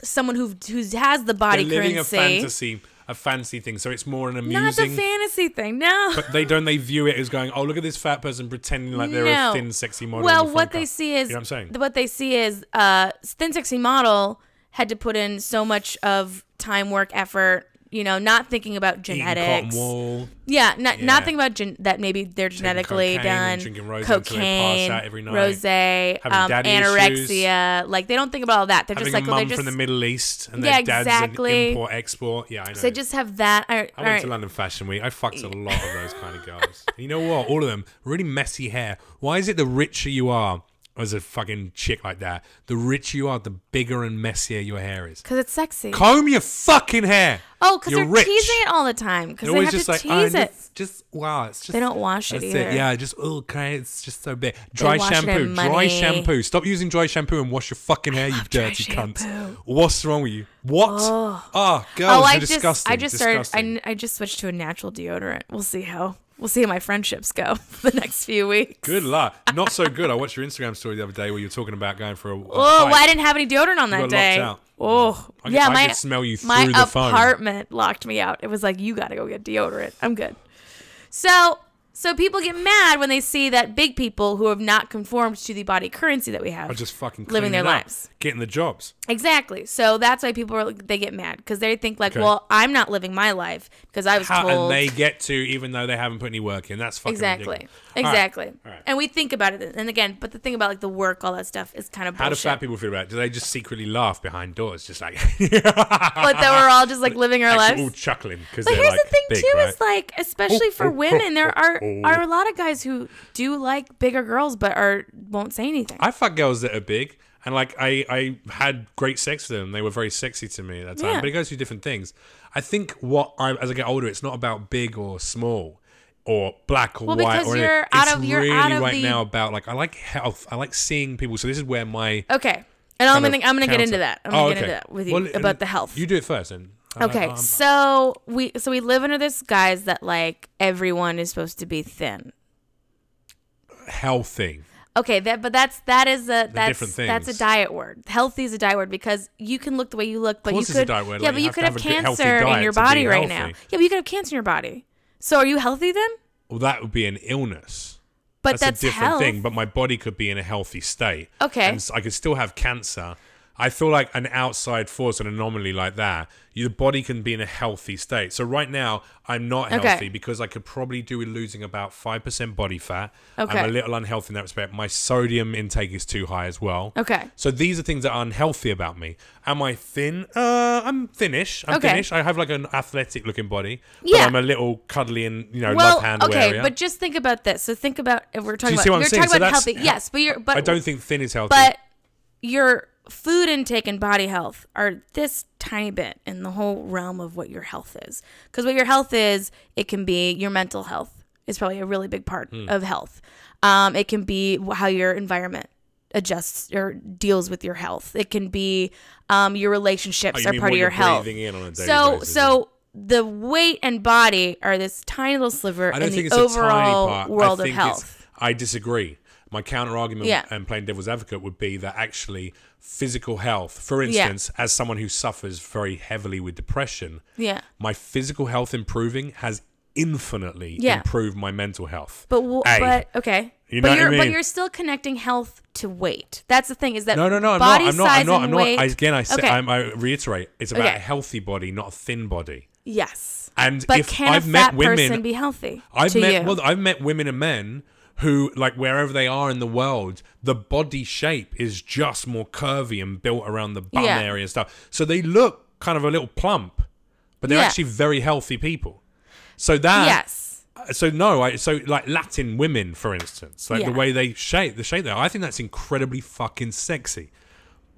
someone who has the body
They're living
currency.
A fancy thing, so it's more an amusing.
Not the fantasy thing, no.
But they view it as going, "Oh, look at this fat person pretending like they're a thin, sexy model."
Well, what they see is,
you know what I'm saying?
What they see is, thin, sexy model had to put in so much of time, work, effort. Not thinking about genetics.
Eating cotton wool.
Yeah, not thinking about that maybe they're genetically done.
Drinking rosé
cocaine,
pass out every night.
Rosé, anorexia. Like they don't think about all that. They're
having
just like,
a mum from the Middle East and their dad's an import-export. Yeah, I know.
So they just have that.
I went to London Fashion Week. I fucked a lot of those kind of girls. And you know what? All of them, really messy hair. Why is it the richer you are as a fucking chick like that, the richer you are, the bigger and messier your hair is?
Because it's sexy.
Comb your fucking hair.
Oh, because they're teasing it all the time. Because they have to tease it.
It's just
they don't wash it either.
Yeah, okay, it's just so big. Dry shampoo. Stop using dry shampoo and wash your fucking hair, you dirty cunt. What's wrong with you? What? Oh, girls, you're disgusting.
I just switched to a natural deodorant. We'll see how We'll see how my friendships go for the next few weeks.
Good luck. Not so good. I watched your Instagram story the other day where you were talking about going for a
Oh, well, I didn't have any deodorant on
You
that
got
day.
locked out.
Oh,
I could smell you through the phone.
My apartment locked me out. It was like, you got to go get deodorant. I'm good. So people get mad when they see that big people who have not conformed to the body currency that we have
are just fucking
living their
cleaning up,
lives.
getting the jobs.
Exactly. So that's why people they get mad because they think like,
Okay.
well, I'm not living my life because I was told.
And they get to, even though they haven't put any work in. That's fucking ridiculous.
Exactly.
All right.
And we think about it. And again, but the thing about like the work, all that stuff is kind of bullshit.
How do fat people feel about it? Do they just secretly laugh behind doors? Just like...
But that we're all just like living our lives?
all chuckling because
But
they're
here's
like
the thing
big,
too
right?
is like, especially for women, there are a lot of guys who do like bigger girls but won't say anything.
I fuck girls that are big, and like I had great sex with them. They were very sexy to me at that time.
Yeah.
But it goes through different things. I think as I get older, it's not about big or small or black or white
because
or anything.
you're
It's
out of
right now about like I like health. I like seeing people. So this is where my
Okay. And I'm gonna get
counter-
into that. I'm gonna get into that with you about the health.
You do it first, and
Okay, so we live under this guise that like everyone is supposed to be thin.
healthy.
Okay, that's
different things.
that's a diet word. Healthy is a diet word because you can look the way you look, but you
Of course it's a
could
diet word.
yeah,
Like,
but
you
you could
have
have
to have a healthy
cancer in
diet
your
to be
body right now.
healthy.
Yeah, but you could have cancer in your body. So are you healthy then?
Well, that would be an illness.
But that's
a different
health.
thing. But my body could be in a healthy state.
Okay.
And I could still have cancer. I feel like an outside force, an anomaly like that, your body can be in a healthy state. So right now, I'm not healthy because I could probably do with losing about 5% body fat.
Okay.
I'm a little unhealthy in that respect. My sodium intake is too high as well.
Okay.
So these are things that are unhealthy about me. Am I thin? I'm thinnish. I'm thinnish. I have like an athletic looking body. But
Yeah.
I'm a little cuddly in,
Well,
love handle
okay,
area.
but just think about this. So think about if we're talking
you see
about
what I'm
you're
saying?
talking
So
about
that's-
healthy. Yes, but
I don't think thin is healthy.
But your food intake and body health are this tiny bit in the whole realm of what your health is. Because what your health is, it can be your mental health is probably a really big part of health. It can be how your environment adjusts or deals with your health. It can be your relationships are part of your health.
In on a daily basis,
So the weight and body are this tiny little sliver
I don't
in
think
the
it's a tiny
overall
part.
world
I
of
think
health.
I disagree. My counter argument
Yeah.
and playing devil's advocate would be that actually physical health, for instance, as someone who suffers very heavily with depression,
Yeah.
my physical health improving has infinitely improved my mental health.
But okay.
You know what I mean?
But you're still connecting health to weight. That's the thing. Is that
No,
body
I'm not.
size
I'm not.
and
I'm not.
weight?
I reiterate, it's about
Okay.
a healthy body, not a thin body.
Yes.
And
But
if
can
I've
a
met
fat
women,
person be healthy?
I've
to
met
you?
well, I've met women and men who, like, wherever they are in the world, the body shape is just more curvy and built around the bum area and stuff. So they look kind of a little plump, but they're actually very healthy people. So that
Yes.
So like Latin women, for instance, like the way the shape they are, I think that's incredibly fucking sexy.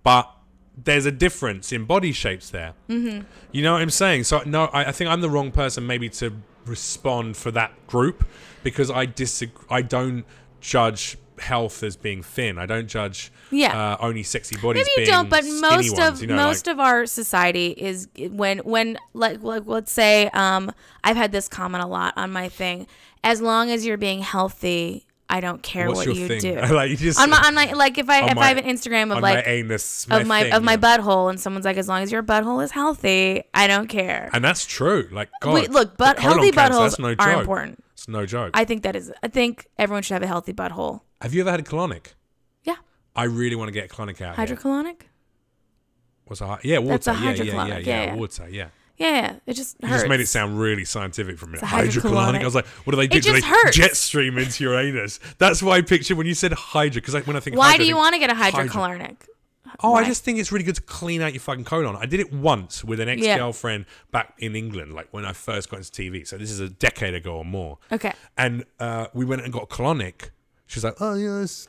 But there's a difference in body shapes there. Mm-hmm. You know what I'm saying? So no, I think I'm the wrong person maybe to respond for that group because I don't judge health as being thin. I don't judge only sexy bodies.
Maybe you
being
don't, but
skinny
most
ones,
of of our society is when like let's say I've had this comment a lot on my thing. As long as you're being healthy, I don't care
What's
what
your
you
thing?
do.
Like you just
on my like if I have an Instagram of
on
like
my anus,
of my
thing,
my butthole and someone's like, as long as your butthole is healthy, I don't care.
and that's true. Like God,
Wait, look, but
colon
healthy
cancer,
buttholes
that's no
are
joke.
important.
It's no joke.
I think everyone should have a healthy butthole.
Have you ever had a colonic?
Yeah.
I really want to get a colonic out here.
Hydrocolonic?
What's a water?
That's a hydrocolonic. Yeah.
Water. Yeah.
Yeah, it just hurts.
You just made it sound really scientific for a minute.
It's a hydrocolonic.
I was like, what do they do?
It
Do they
just hurts.
jet stream into your anus? That's why I pictured when you said hydro, because like when I think
Why
hydro,
do
I
you
think
want to get a
hydro.
hydrocolonic?
Oh,
Why?
I just think it's really good to clean out your fucking colon. I did it once with an ex-girlfriend back in England, like when I first got into TV. So this is a decade ago or more.
Okay.
And we went and got a colonic. She was like, oh, yeah, let's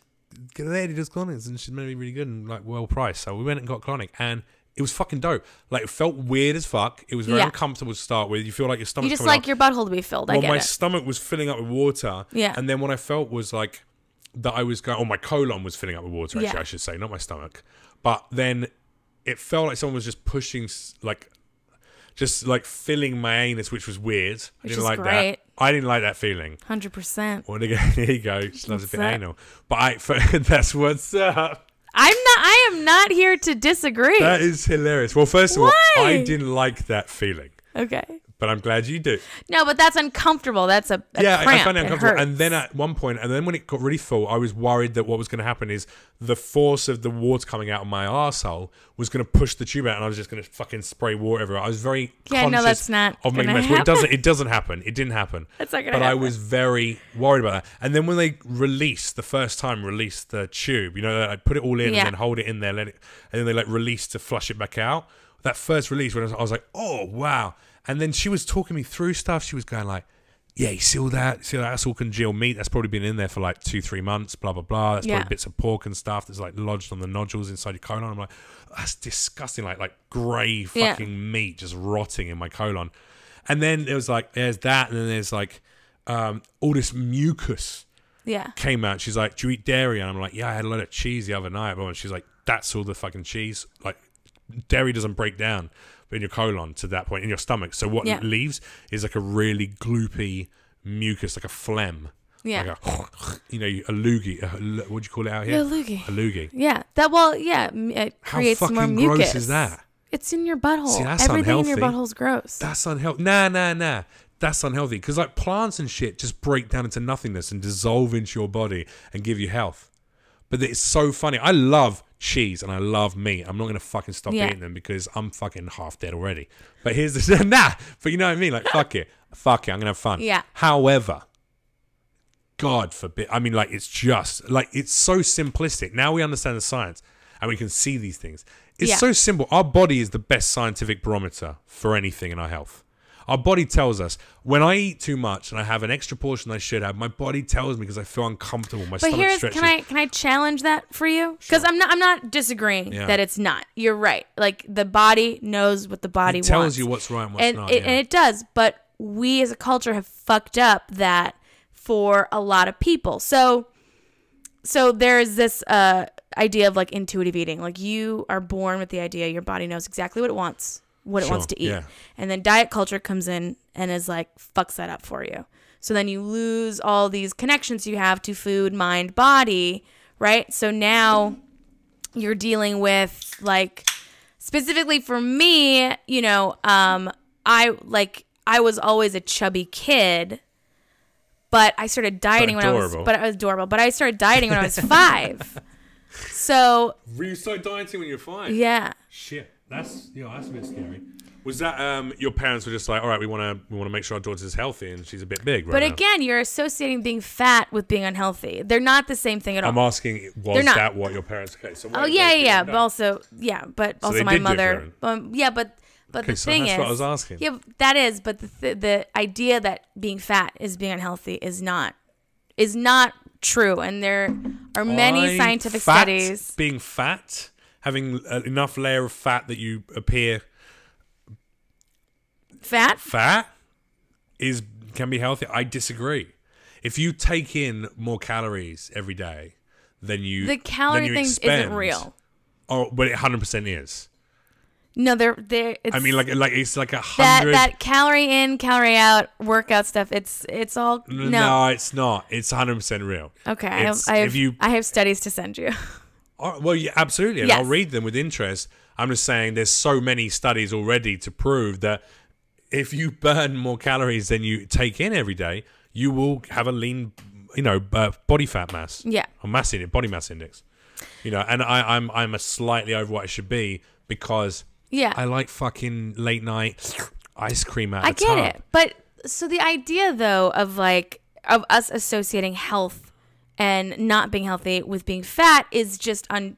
get a lady does colonics, and she's meant to be really good and like well priced. So we went and got a colonic, and it was fucking dope. Like, it felt weird as fuck. It was very uncomfortable to start with. You feel like your stomach's
You just
coming
like
up.
your butthole to be filled. I get
my
it.
stomach was filling up with water.
Yeah.
And then what I felt was like that I was going, my colon was filling up with water, actually,
Yeah.
I should say, not my stomach. But then it felt like someone was just pushing, just like filling my anus, which was weird. I
Which
didn't
is
like
great.
that. I didn't like that feeling.
100%.
Well, here you go. She loves a bit anal. But that's what's up.
I am not here to disagree.
That is hilarious. Well, first of all, I didn't like that feeling.
Okay.
But I'm glad you do.
No, but that's uncomfortable. That's a cramp.
I find it uncomfortable.
Hurts.
And then at one point, and then when it got really full, I was worried that what was going to happen is the force of the water coming out of my arsehole was going to push the tube out, and I was just going to fucking spray water everywhere. I was very conscious
that's not
of making a mess. Well, it doesn't happen. It didn't happen.
That's not going to
happen. But I
happen.
was very worried about that. And then when they the first time released the tube, I put it all in and then hold it in there, and then they release to flush it back out. That first release, when I was like, oh, wow. And then she was talking me through stuff. She was going like, yeah, you see all that? See all that? That's all congealed meat. That's probably been in there for 2-3 months, blah, blah, blah. That's probably bits of pork and stuff that's lodged on the nodules inside your colon. I'm like, that's disgusting. Like grey fucking meat just rotting in my colon. And then it was there's that. And then there's all this mucus came out. She's like, do you eat dairy? And I'm like, yeah, I had a lot of cheese the other night. And she's like, that's all the fucking cheese. Dairy doesn't break down in your colon to that point in your stomach. So what leaves is a really gloopy mucus, like a phlegm. Yeah. Like a loogie. What do you call it out here?
A loogie.
A loogie.
Yeah. It creates more mucus. How fucking
gross is that?
It's in your butthole.
See, that's
Everything
unhealthy.
in your butthole's gross.
That's unhealthy. Nah. That's unhealthy because plants and shit just break down into nothingness and dissolve into your body and give you health. But it's so funny. I love cheese and I love meat. I'm not going to fucking stop eating them because I'm fucking half dead already. But here's the... But you know what I mean? Fuck it. I'm going to have fun.
Yeah.
However, God forbid. I mean, it's just... it's so simplistic. Now we understand the science and we can see these things. It's so simple. Our body is the best scientific barometer for anything in our health. Our body tells us when I eat too much and I have an extra portion I should have. My body tells me because I feel uncomfortable. My stomach stretches.
Can I challenge that for you? Because I'm not disagreeing that it's not. You're right. The body knows what the body wants.
It tells you what's right and what's not.
And it does. But we as a culture have fucked up that for a lot of people. So there's this idea of intuitive eating. You are born with the idea your body knows exactly what it wants. What it wants to eat. And then diet culture comes in and is fucks that up for you. So then you lose all these connections you have to food, mind, body, right? So now you're dealing with specifically for me, I was always a chubby kid, but I started dieting when I was adorable. But I started dieting when I was 5. So
you started dieting when you were 5?
Yeah.
Shit. That's a bit scary. Was that your parents were just all right, we want to make sure our daughter's healthy and she's a bit big, right?
But again, you're associating being fat with being unhealthy. They're not the same thing at all.
I'm asking, was that what your parents? Okay, so
but also my mother. But
okay,
the thing
that's what I was asking.
Yeah, that is. But the idea that being fat is being unhealthy is not true, and there are many scientific studies.
Being fat. Having enough layer of fat that you appear fat can be healthy. I disagree. If you take in more calories every day than you
the calorie thing isn't real.
Oh, but it 100% is.
No, they're.
I mean, it's 100.
That calorie in, calorie out workout stuff. It's all
no, it's not. It's 100% real.
Okay, I have studies to send you.
Well, yeah, absolutely, and I'll read them with interest. I'm just saying there's so many studies already to prove that if you burn more calories than you take in every day, you will have a lean, body fat mass.
Yeah.
Or body mass index. And I'm a slightly over what I should be because I like fucking late night ice cream out of the tub. I get it.
But so the idea though of us associating health and not being healthy with being fat is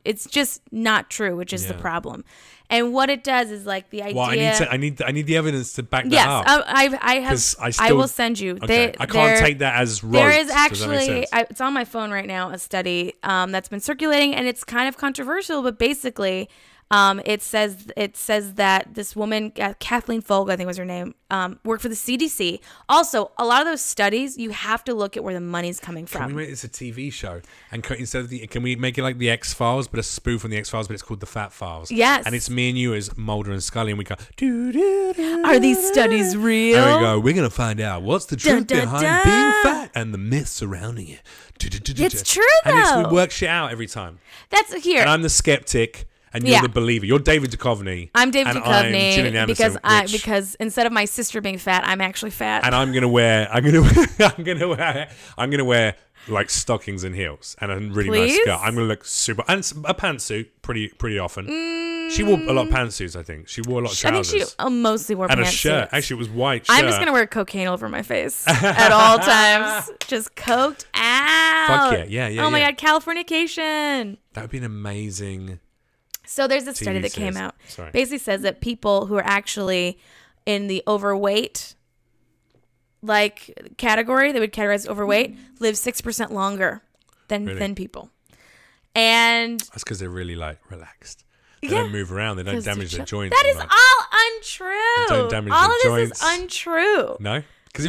it's just not true, which is the problem. And what it does is the idea. Well,
I need the evidence to back that up.
Yes, I will send you.
Okay. I can't take that as rote.
There is actually, it's on my phone right now, a study that's been circulating, and it's kind of controversial, but basically, It says that this woman, Kathleen Fogle, I think was her name, worked for the CDC. Also, a lot of those studies, you have to look at where the money's coming from.
Can we make this a TV show? And can we make it like the X-Files, but a spoof on the X-Files, but it's called the Fat Files?
Yes.
And it's me and you as Mulder and Scully, and we go, doo-doo-doo.
Are these studies real?
There we go. We're going to find out what's the truth behind being fat and the myths surrounding it.
It's true, though.
And we work shit out every time.
That's here.
And I'm the skeptic. And you're the believer. You're David Duchovny.
I'm David Duchovny
Gillian Anderson,
because instead of my sister being fat, I'm actually fat.
And I'm gonna wear like stockings and heels and a really nice skirt. I'm gonna look super and a pantsuit pretty often. She wore a lot of pantsuits. I think she wore a lot of trousers.
I think she mostly wore
and
pantsuits.
A shirt. Actually, it was white. Shirt.
I'm just gonna wear cocaine over my face at all times, just coked out.
Fuck yeah.
Oh my god, Californication.
That would be an amazing.
So there's a study that came out. Basically says that people who are actually in the overweight category, they would categorize overweight, live 6% longer than people. And
that's because they're really relaxed. They don't move around. They don't damage their joints.
That is all untrue.
They don't damage
all
their
of
joints.
This is untrue.
No? Because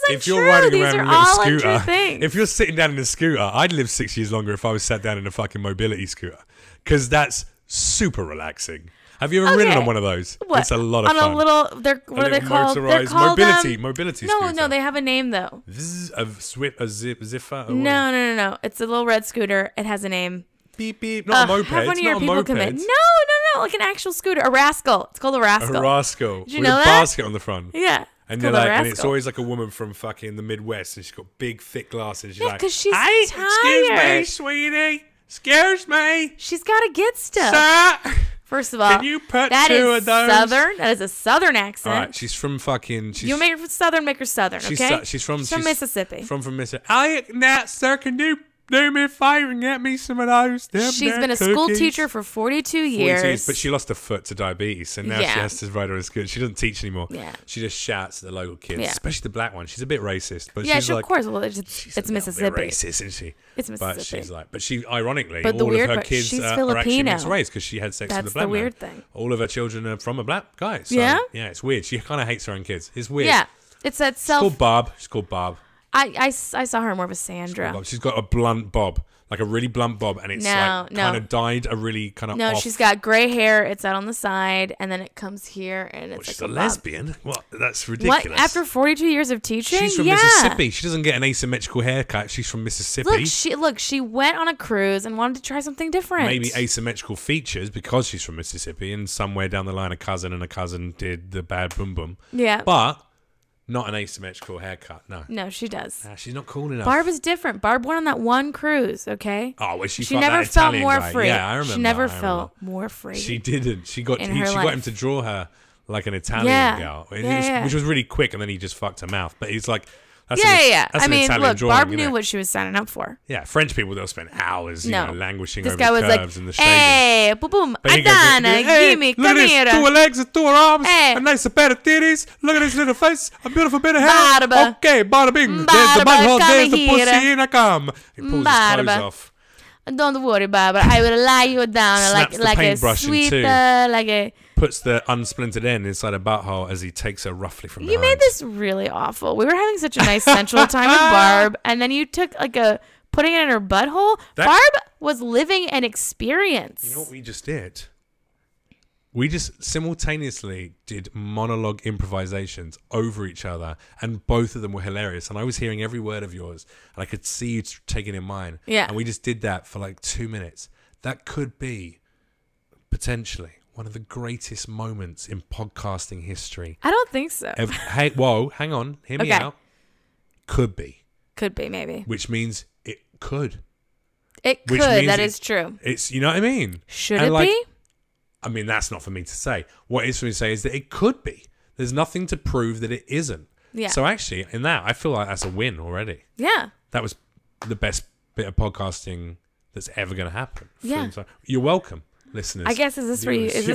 if
you're riding
These
around in a
all
scooter,
if
you're sitting down in a scooter, I'd live 6 years longer if I was sat down in a fucking mobility scooter. Because that's super relaxing. Have you ever ridden on one of those?
What?
It's a lot of fun.
On a little, what are they called? They're called
mobility
no,
scooter.
No, they have a name though.
Ziffer?
No. It's a little red scooter. It has a name.
Beep beep. Not a moped.
Have one of your people come in. No. Like an actual scooter. A rascal. It's called a rascal.
A rascal.
Did you know
with
that?
a basket on the front.
Yeah.
And you're like, and it's always like a woman from fucking the Midwest, and she's got big, thick glasses. She's like,
because she's
hey,
tired.
Excuse me, sweetie. Excuse me.
She's got to get stuff.
Sir.
First of all,
can you put two of those?
Southern. That is a Southern accent.
All right, she's from fucking.
You make her Southern, make her Southern. Okay.
She's from
Mississippi.
From Mississippi. Now, sir, can you do me a favor and get me some of those?
She's been a school teacher for 42 years.
But she lost a foot to diabetes, and now she has to ride her as good. She doesn't teach anymore. Yeah. She just shouts at the local kids, especially the black one. She's a bit racist, but she's like,
of course. Well, it's Mississippi.
Bit racist, isn't she?
It's Mississippi.
But she, ironically, all of her kids are actually mixed race because she had sex with a black man. That's the weird thing. All of her children are from a black guy. So, yeah, it's weird. She kind of hates her own kids. It's weird.
Yeah, it's that self.
She's called Barb.
I saw her more of a Sandra.
She's got a blunt bob. Like a really blunt bob, and it's kind of dyed a really kind of off.
She's got gray hair. It's out on the side, and then it comes here, and it's
she's a lesbian. What? That's ridiculous.
What? After 42 years of teaching,
she's from Mississippi. She doesn't get an asymmetrical haircut. She's from Mississippi.
She went on a cruise and wanted to try something different.
Maybe asymmetrical features because she's from Mississippi, and somewhere down the line, a cousin did the bad boom boom.
Yeah,
but. Not an asymmetrical haircut, no.
No, she does.
She's not cool enough.
Barb is different. Barb went on that one cruise, okay?
Oh, well, she
never felt more free.
Yeah, I remember.
She never felt more free.
She didn't. She got him to draw her like an Italian girl, which was really quick, and then he just fucked her mouth. But he's like, that's
I mean, look,
drawing,
Barb knew what she was signing up for.
Yeah, French people, they'll spend hours, languishing
this
over
guy
the
was
curves
like,
and the shading.
Hey, boom, boom, Adana, gimme, come here.
2 legs and 2 arms, a nice pair of titties. Look at this little face, a beautiful bit of hair.
Barb.
Okay, bada bing. There's the butthole, there's the pussy, in I come. He pulls his clothes off.
Don't worry, Barbara. I will lie you down like a sweet, like a...
Puts the unsplintered end inside a butthole as he takes her roughly from behind.
You made this really awful. We were having such a nice sensual time with Barb, and then you took putting it in her butthole. Barb was living an experience.
You know what we just did? We just simultaneously did monologue improvisations over each other, and both of them were hilarious. And I was hearing every word of yours, and I could see you taking in mine.
Yeah.
And we just did that for like 2 minutes. That could be potentially one of the greatest moments in podcasting history.
I don't think so.
Hey, whoa, hang on. Hear me out. Could be.
Could be, maybe.
Which means it could.
It could. That is true.
It's, you know what I mean?
Should it be?
I mean, that's not for me to say. What is for me to say is that it could be. There's nothing to prove that it isn't.
Yeah.
So actually, in that, I feel like that's a win already.
Yeah.
That was the best bit of podcasting that's ever going to happen.
Yeah.
You're welcome, listeners.
I guess, is this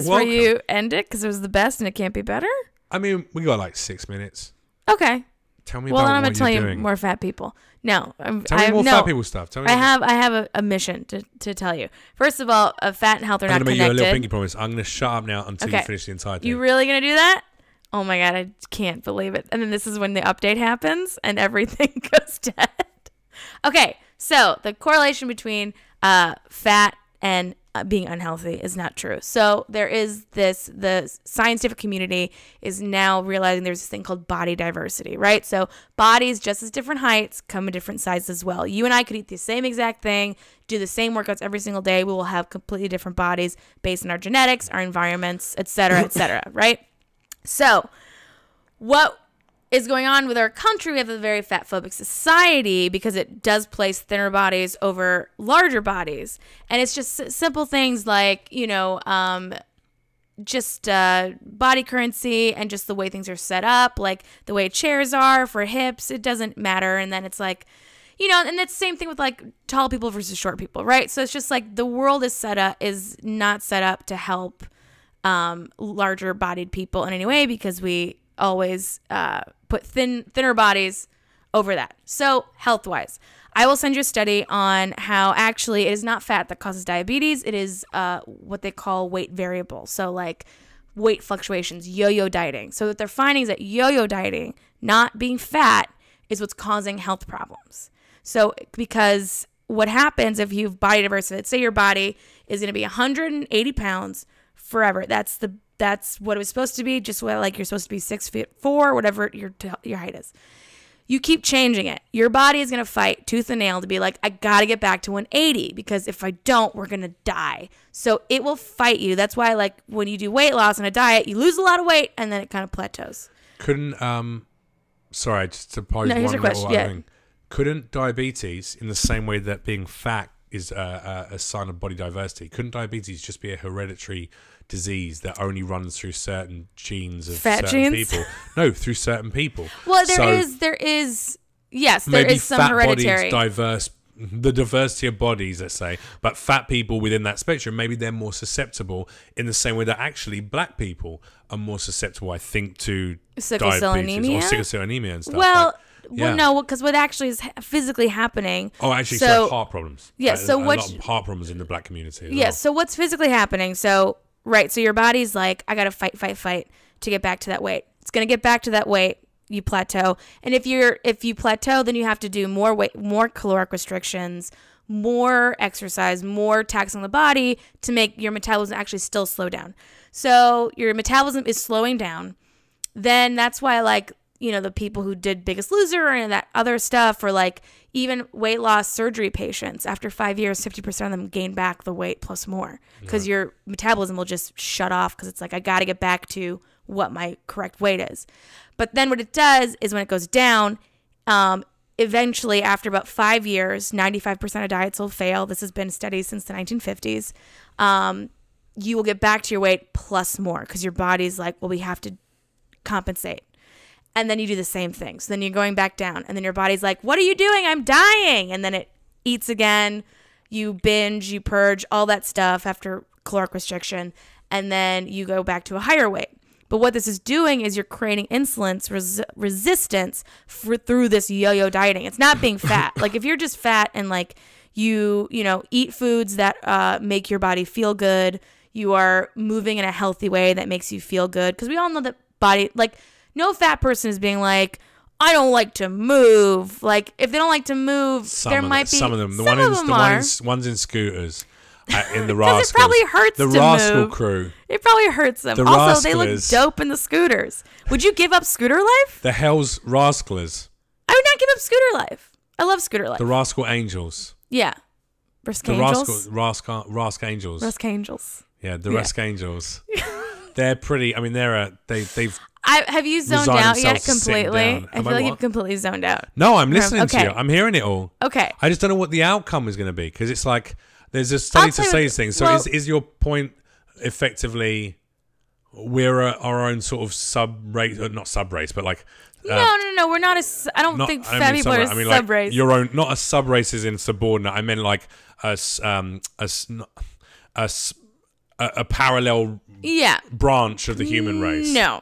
where you end it? Because it was the best and it can't be better?
I mean, we got like 6 minutes.
Okay.
Tell me
well,
about
then I'm
what
gonna tell
you're
you
doing.
more fat people. No,
Tell me more fat people stuff. Tell me
I have a mission to tell you. First of all, fat and health are not
I'm going to
connected.
make you a little pinky promise. I'm going to shut up now until you finish the entire thing.
You really gonna do that? Oh my God, I can't believe it. And then this is when the update happens and everything goes dead. Okay, so the correlation between fat and being unhealthy is not true. So there is the scientific community is now realizing there's this thing called body diversity, right? So bodies, just as different heights, come in different sizes as well. You and I could eat the same exact thing, do the same workouts every single day. We will have completely different bodies based on our genetics, our environments, et cetera, right? So what is going on with our country? We have a very fat-phobic society because it does place thinner bodies over larger bodies. And it's just simple things like, just body currency and just the way things are set up, like the way chairs are for hips, it doesn't matter. And then it's like, and it's the same thing with like tall people versus short people, right? So it's just like the world is not set up to help larger bodied people in any way because we always put thinner bodies over that. So health-wise, I will send you a study on how actually it is not fat that causes diabetes. It is what they call weight variable. So like weight fluctuations, yo-yo dieting. So what they're finding is that yo-yo dieting, not being fat, is what's causing health problems. So because what happens if you've body diversity, let's say your body is going to be 180 pounds forever. That's what it was supposed to be, just like you're supposed to be 6'4", whatever your height is. You keep changing it. Your body is going to fight tooth and nail to be like, I got to get back to 180 because if I don't, we're going to die. So it will fight you. That's why like when you do weight loss on a diet, you lose a lot of weight and then it kind of plateaus.
Sorry, just to pose one little thing. Couldn't diabetes, in the same way that being fat is a sign of body diversity, couldn't diabetes just be a hereditary disease that only runs through certain genes of certain people? No, through certain people.
Well, there is some hereditary.
Bodies the diversity of bodies, let's say, but fat people within that spectrum, maybe they're more susceptible in the same way that actually black people are more susceptible, I think, to
sickle cell anemia
or sickle cell anemia and stuff.
Well, no, because what actually is physically happening.
Oh, actually, so heart problems.
Yeah, so
a lot of heart problems in the black community.
Yeah, so what's physically happening? So your body's like, I gotta fight to get back to that weight. It's gonna get back to that weight. You plateau, and if you plateau, then you have to do more weight, more caloric restrictions, more exercise, more tax on the body to make your metabolism actually still slow down. So your metabolism is slowing down. Then that's why the people who did Biggest Loser and that other stuff, or like even weight loss surgery patients, after 5 years, 50% of them gain back the weight plus more because your metabolism will just shut off because it's like, I got to get back to what my correct weight is. But then what it does is when it goes down, eventually after about 5 years, 95% of diets will fail. This has been studied since the 1950s. You will get back to your weight plus more because your body's like, well, we have to compensate. And then you do the same thing. So then you're going back down. And then your body's like, what are you doing? I'm dying. And then it eats again. You binge, you purge, all that stuff after caloric restriction. And then you go back to a higher weight. But what this is doing is you're creating insulin resistance through this yo-yo dieting. It's not being fat. Like if you're just fat and like you eat foods that make your body feel good, you are moving in a healthy way that makes you feel good. Because we all know that no fat person is being like, I don't like to move. Like if they don't like to move, some of them.
The ones in scooters. In the Rascals.
It probably hurts
the
to
Rascal
move.
crew.
It probably hurts them.
The
also, they look
Rascalers.
dope in the scooters. Would you give up scooter life?
The Hell's Rascalers.
I would not give up scooter life. I love scooter life.
The Rascal Angels.
Yeah. Rusk Angels.
Rask Angels.
Rusk Angels.
Yeah, the Rusk Angels. They're pretty. I mean, they've.
Have you zoned out yet completely?
I
feel like you've completely zoned out.
No, I'm listening to you. I'm hearing it all.
Okay.
I just don't know what the outcome is going to be because it's like there's a study to say these things. So is your point effectively we're our own sort of sub-race, not sub-race, but like...
No, we're not I don't think fat people are a sub-race.
Like your own, not a sub-race as in subordinate. I meant like a parallel
Yeah.
branch of the human race.
No,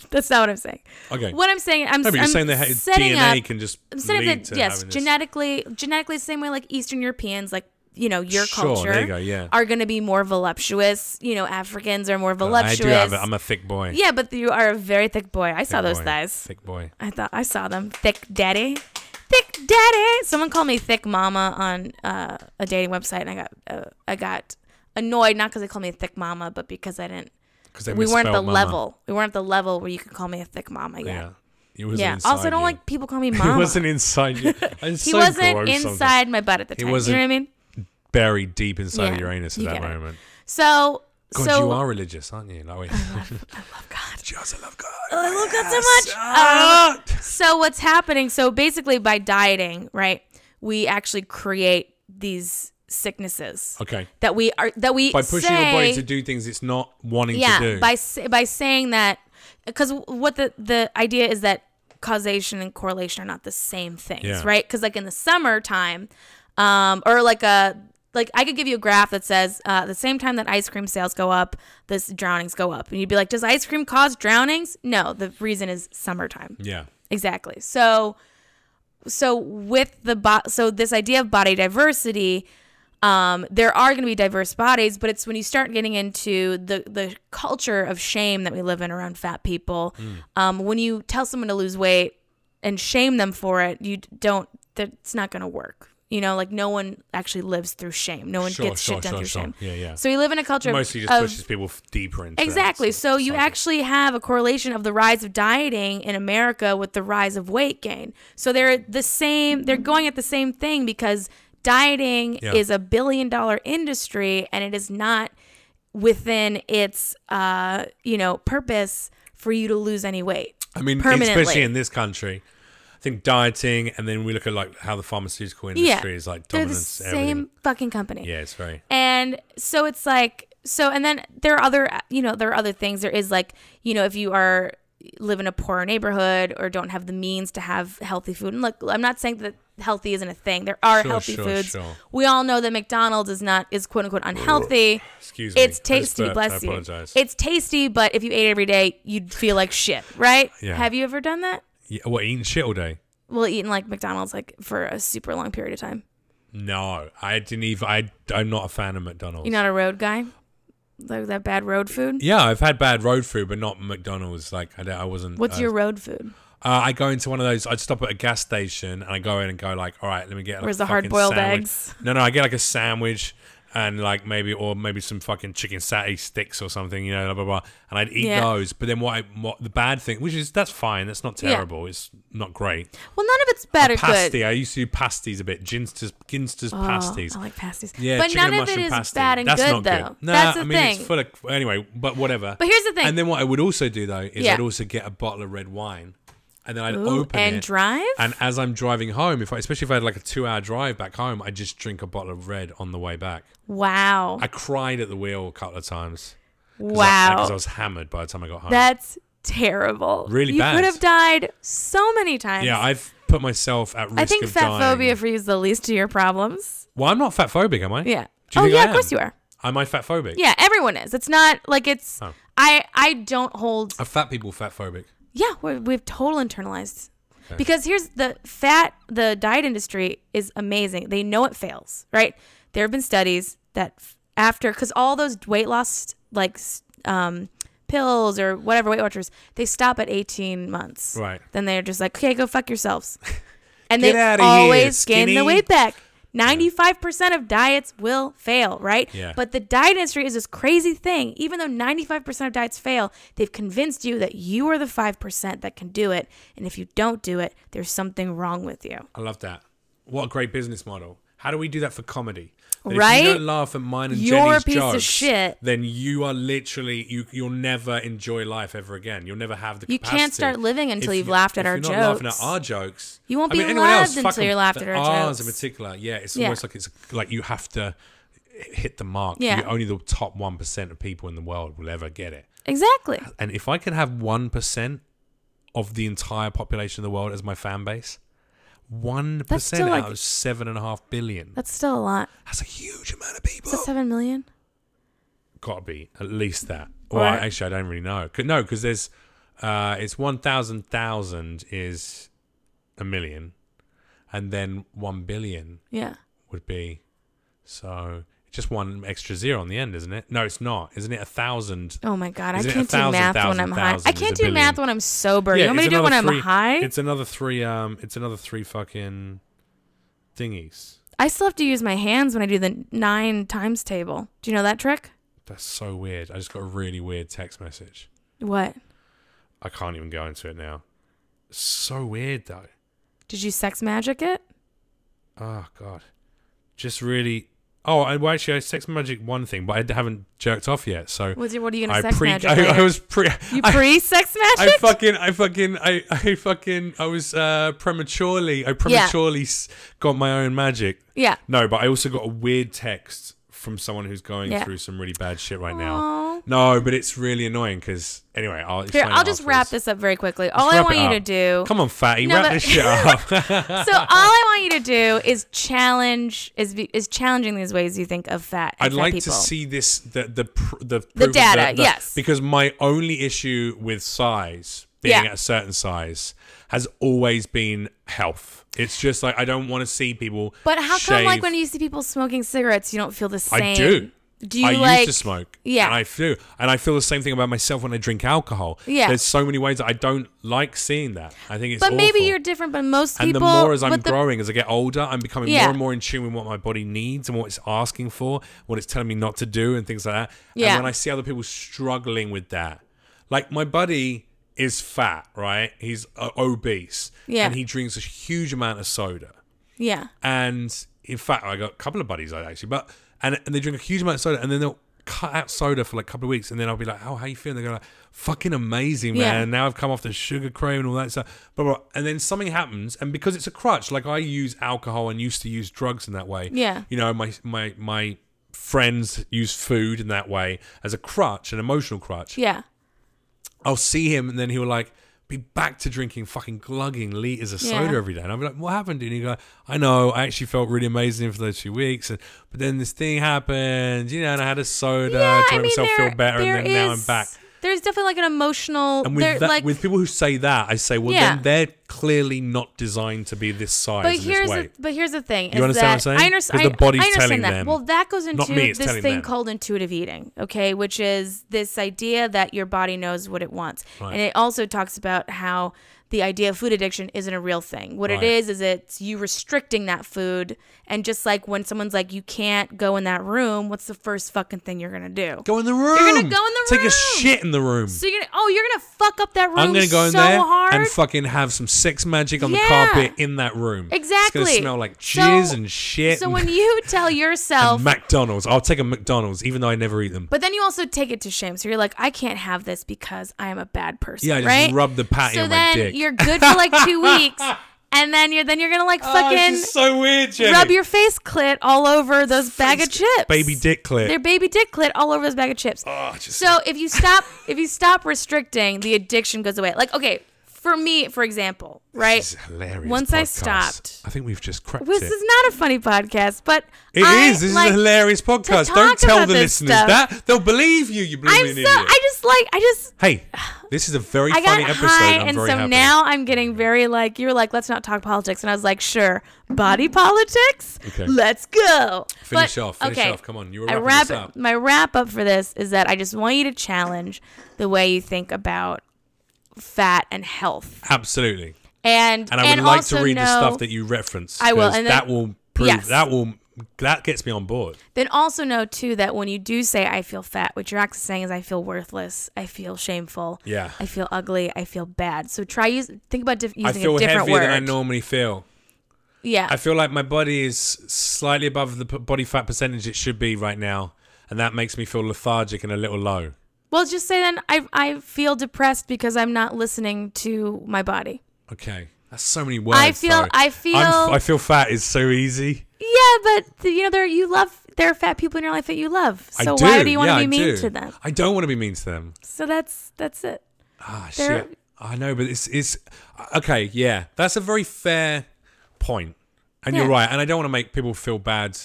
that's not what I'm saying.
Okay.
What I'm saying, I'm
you're saying that DNA can just lead to
yes,
having
genetically the same way like Eastern Europeans, like your culture,
there you go, yeah.
are going to be more voluptuous. Africans are more voluptuous.
I'm a thick boy.
Yeah, but you are a very thick boy. I saw those thighs.
Thick boy.
I saw them. Thick daddy. Thick daddy. Someone called me thick mama on a dating website, and I got annoyed, not because they called me a thick mama, but because I didn't. We weren't at the level. We weren't at the level where you could call me a thick mama yet.
Yeah.
Also, I don't like people call me mama.
He wasn't inside you.
He wasn't inside my butt at the time. You know what I mean?
Buried deep inside of Uranus at that moment.
So.
God, you are religious, aren't you? Like,
I love God.
She also love God.
I love God so much. So what's happening? So basically, by dieting, right, we actually create these sicknesses.
Okay.
That we
by pushing your body to do things it's not wanting to do.
Yeah. By saying that, because what the idea is that causation and correlation are not the same things, right? Because like in the summertime, or like I could give you a graph that says the same time that ice cream sales go up, this drownings go up. And you'd be like, does ice cream cause drownings? No, the reason is summertime.
Yeah.
Exactly. So with this idea of body diversity, there are going to be diverse bodies, but it's when you start getting into the culture of shame that we live in around fat people. When you tell someone to lose weight and shame them for it, it's not going to work. Like no one actually lives through shame. No one gets shit done through shame.
Yeah.
So we live in a culture
mostly just pushes people deeper into
exactly. So you actually have a correlation of the rise of dieting in America with the rise of weight gain. So they're the same. They're going at the same thing because dieting is a $1 billion industry, and it is not within its purpose for you to lose any weight.
I mean, especially in this country. I think dieting, and then we look at like how the pharmaceutical industry is like dominance.
They're the same fucking company.
Yeah, it's very.
And so it's like and then there are other things. There is like if you live in a poor neighborhood or don't have the means to have healthy food. And look, I'm not saying that healthy isn't a thing. There are healthy foods. Sure. We all know that McDonald's is quote unquote unhealthy.
Excuse me.
It's tasty. Bless you. It's tasty, but if you ate it every day, you'd feel like shit, right?
Yeah.
Have you ever done that?
Yeah, what, eating shit all day?
Well, eating like McDonald's like for a super long period of time.
No, I didn't even. I'm not a fan of McDonald's.
You're not a road guy? Like that bad road food?
Yeah, I've had bad road food, but not McDonald's. Like I wasn't.
What's your road food?
I go into one of those. I'd stop at a gas station and I go in and go like, all right, let me get. Like,
where's the hard-boiled eggs?
No, I get like a sandwich. And like maybe some fucking chicken satay sticks or something, blah blah blah. And I'd eat those. But then what the bad thing, that's fine, that's not terrible. It's not great.
Well, none of it's bad or good.
Pasty. I used to do pasties a bit. Ginster's pasties.
I like pasties.
Yeah,
but none of it is bad and good though.
Nah,
that's the
thing.
It's
full of anyway. But whatever.
But here's the thing.
And then what I would also do though is I'd also get a bottle of red wine. And then I'd open it.
And drive?
And as I'm driving home, especially if I had like a 2-hour drive back home, I'd just drink a bottle of red on the way back.
Wow.
I cried at the wheel a couple of times.
Wow.
Because I was hammered by the time I got home.
That's terrible.
Really bad.
You could have died so many times.
Yeah, I've put myself at risk of dying.
I think fat-phobia for you is the least of your problems.
Well, I'm not fat-phobic, am I?
Yeah.
Do you think I am?
Of course you are.
Am I fat-phobic?
Yeah, everyone is. It's not like it's... Oh. I don't hold...
Are fat people fat-phobic?
Yeah, we've total internalized... Because here's the diet industry is amazing. They know it fails, right? There have been studies that because all those weight loss like pills or whatever Weight Watchers, they stop at 18 months.
Right.
Then they're just like, okay, go fuck yourselves. And they
always
gain the weight back. 95% of diets will fail, right?
Yeah.
But the diet industry is this crazy thing. Even though 95% of diets fail, they've convinced you that you are the 5% that can do it. And if you don't do it, there's something wrong with you.
I love that. What a great business model. How do we do that for comedy? That
right?
If you don't laugh at mine and
You're
Jenny's
a piece
jokes,
of shit.
Then you are literally you'll never enjoy life ever again. You'll never have the capacity.
You can't start living until you've laughed at our jokes.
If you're not laughing at our jokes,
you won't be loved until you're laughed at our jokes.
Ours in particular, it's almost like you have to hit the mark.
Yeah.
Only the top 1% of people in the world will ever get it.
Exactly.
And if I could have 1% of the entire population of the world as my fan base. 1% out of 7.5 billion.
That's still a lot.
That's a huge amount of people.
Is that 7 million?
Gotta be at least that. Well,
Right.
actually, I don't really know. No, because there's it's 1,000,000 is a million, and then 1 billion
Yeah.
would be just one extra zero on the end, isn't it? No, it's not. Isn't it 1,000?
Oh my God, I
Isn't it
can't do
1,000,
math when I'm high.
1,000
I
is
can't
a
do
billion?
math when I'm sober. You want me
it's
to do it when
another
I'm high?
It's another three. It's another three fucking thingies.
I still have to use my hands when I do the 9 times table. Do you know that trick?
That's so weird. I just got a really weird text message.
What?
I can't even go into it now. So weird though.
Did you sex magic it?
Oh God, just really. Oh, well, actually, I sex magic one thing, but I haven't jerked off yet. So
What are you gonna sex magic?
I was pre.
You pre-sex magic?
I was prematurely. I prematurely got my own magic.
Yeah.
No, but I also got a weird text from someone who's going through some really bad shit right now. No, but it's really annoying because anyway, I'll explain.
Here, I'll just wrap this up very quickly. All I want you to do.
Come on, fatty, wrap this shit up.
So all I want you to do is challenging these ways you think of fat.
I'd like
people.
to see this the
data. Yes,
because my only issue with size, being at a certain size, has always been health. It's just like I don't want to see people.
But how come,
shave.
like, when you see people smoking cigarettes, you don't feel the same?
I do.
Do you
I used to smoke.
Yeah.
And I do. And I feel the same thing about myself when I drink alcohol.
Yeah.
There's so many ways that I don't like seeing that. I think it's
But maybe
awful.
you're different, but most people...
And the more as I'm growing, as I get older, I'm becoming
Yeah.
more and more in tune with what my body needs and what it's asking for, what it's telling me not to do and things like that.
Yeah.
And when I see other people struggling with that, like my buddy is fat, right? He's obese.
Yeah.
And he drinks a huge amount of soda.
Yeah.
And in fact, I got a couple of buddies actually, but and they drink a huge amount of soda, and then they'll cut out soda for like a couple of weeks, and then I'll be like, "Oh, how you feeling?" They go like, "Fucking amazing, man!
Yeah.
Now I've come off the sugar craving and all that stuff." Blah, blah. And then something happens, and because it's a crutch, like I use alcohol and used to use drugs in that way.
Yeah.
You know, my friends use food in that way as a crutch, an emotional crutch.
Yeah.
I'll see him, and then he'll like be back to drinking fucking glugging liters of soda every day. And I'll be like, what happened, dude? And he'd go, I know, I actually felt really amazing for those 2 weeks. But then this thing happened, you know, and I had a soda to make myself feel better. And then now I'm back.
There's definitely like an emotional...
And with people who say that, I say, well, then they're clearly not designed to be this size and this weight.
But here's the thing.
You understand what I'm saying?
I understand.
Because the body's
I understand
telling
that.
them.
Well, that goes into this thing
them.
called intuitive eating, okay, which is this idea that your body knows what it wants.
Right.
And it also talks about how the idea of food addiction isn't a real thing. What it is it's you restricting that food. And just like when someone's like, you can't go in that room, what's the first fucking thing you're going to do?
Go in the room.
You're going to go in the room.
Take a shit in the room.
So you're going to fuck up that room
I'm going to go in
so
there
hard.
and fucking have some sex magic on the carpet in that room.
Exactly.
It's going to smell like jizz and shit.
So when you tell yourself...
and McDonald's. I'll take a McDonald's even though I never eat them.
But then you also take it to shame. So you're like, I can't have this because I am a bad person.
Yeah, I
right?
just rub the patty on my dick.
So then you're good for like 2 weeks. And then you're gonna like fucking
this is so weird, Jenny.
rub your face clit all over those bag of chips.
Baby dick clit.
Their baby dick clit all over those bag of chips. So if you stop restricting, the addiction goes away. Like, okay, for me, for example, right?
This is hilarious.
Once I stopped,
I think we've just cracked
this is not a funny podcast, but
it is. This is a hilarious podcast. Don't tell the listeners that. They'll believe you. You blooming idiot.
I just.
Hey, this is a very funny
got
episode.
high,
I'm
and
very
so
happy.
now I'm getting very like, you were like, let's not talk politics, and I was like, sure, body politics.
Okay.
Let's go.
Finish off. Come on. You were wrapping this up.
My wrap up for this is that I just want you to challenge the way you think about fat and health.
Absolutely.
And
I would like to read the stuff that you reference.
I will, and
that will prove
yes.
that gets me on board.
Then also know too that when you do say I feel fat, what you're actually saying is I feel worthless, I feel shameful,
yeah,
I feel ugly, I feel bad. So think about using
I feel
a different
heavier
word.
than I normally feel.
Yeah,
I feel like my body is slightly above the body fat percentage it should be right now, and that makes me feel lethargic and a little low.
Well, just say then I feel depressed because I'm not listening to my body.
Okay, that's so many words.
I feel
fat is so easy.
Yeah, but there are fat people in your life that you love. So why do you want to be mean to them?
I don't want to be mean to them.
So that's it.
Ah, shit. I know, but it's okay. Yeah, that's a very fair point, and you're right. And I don't want to make people feel bad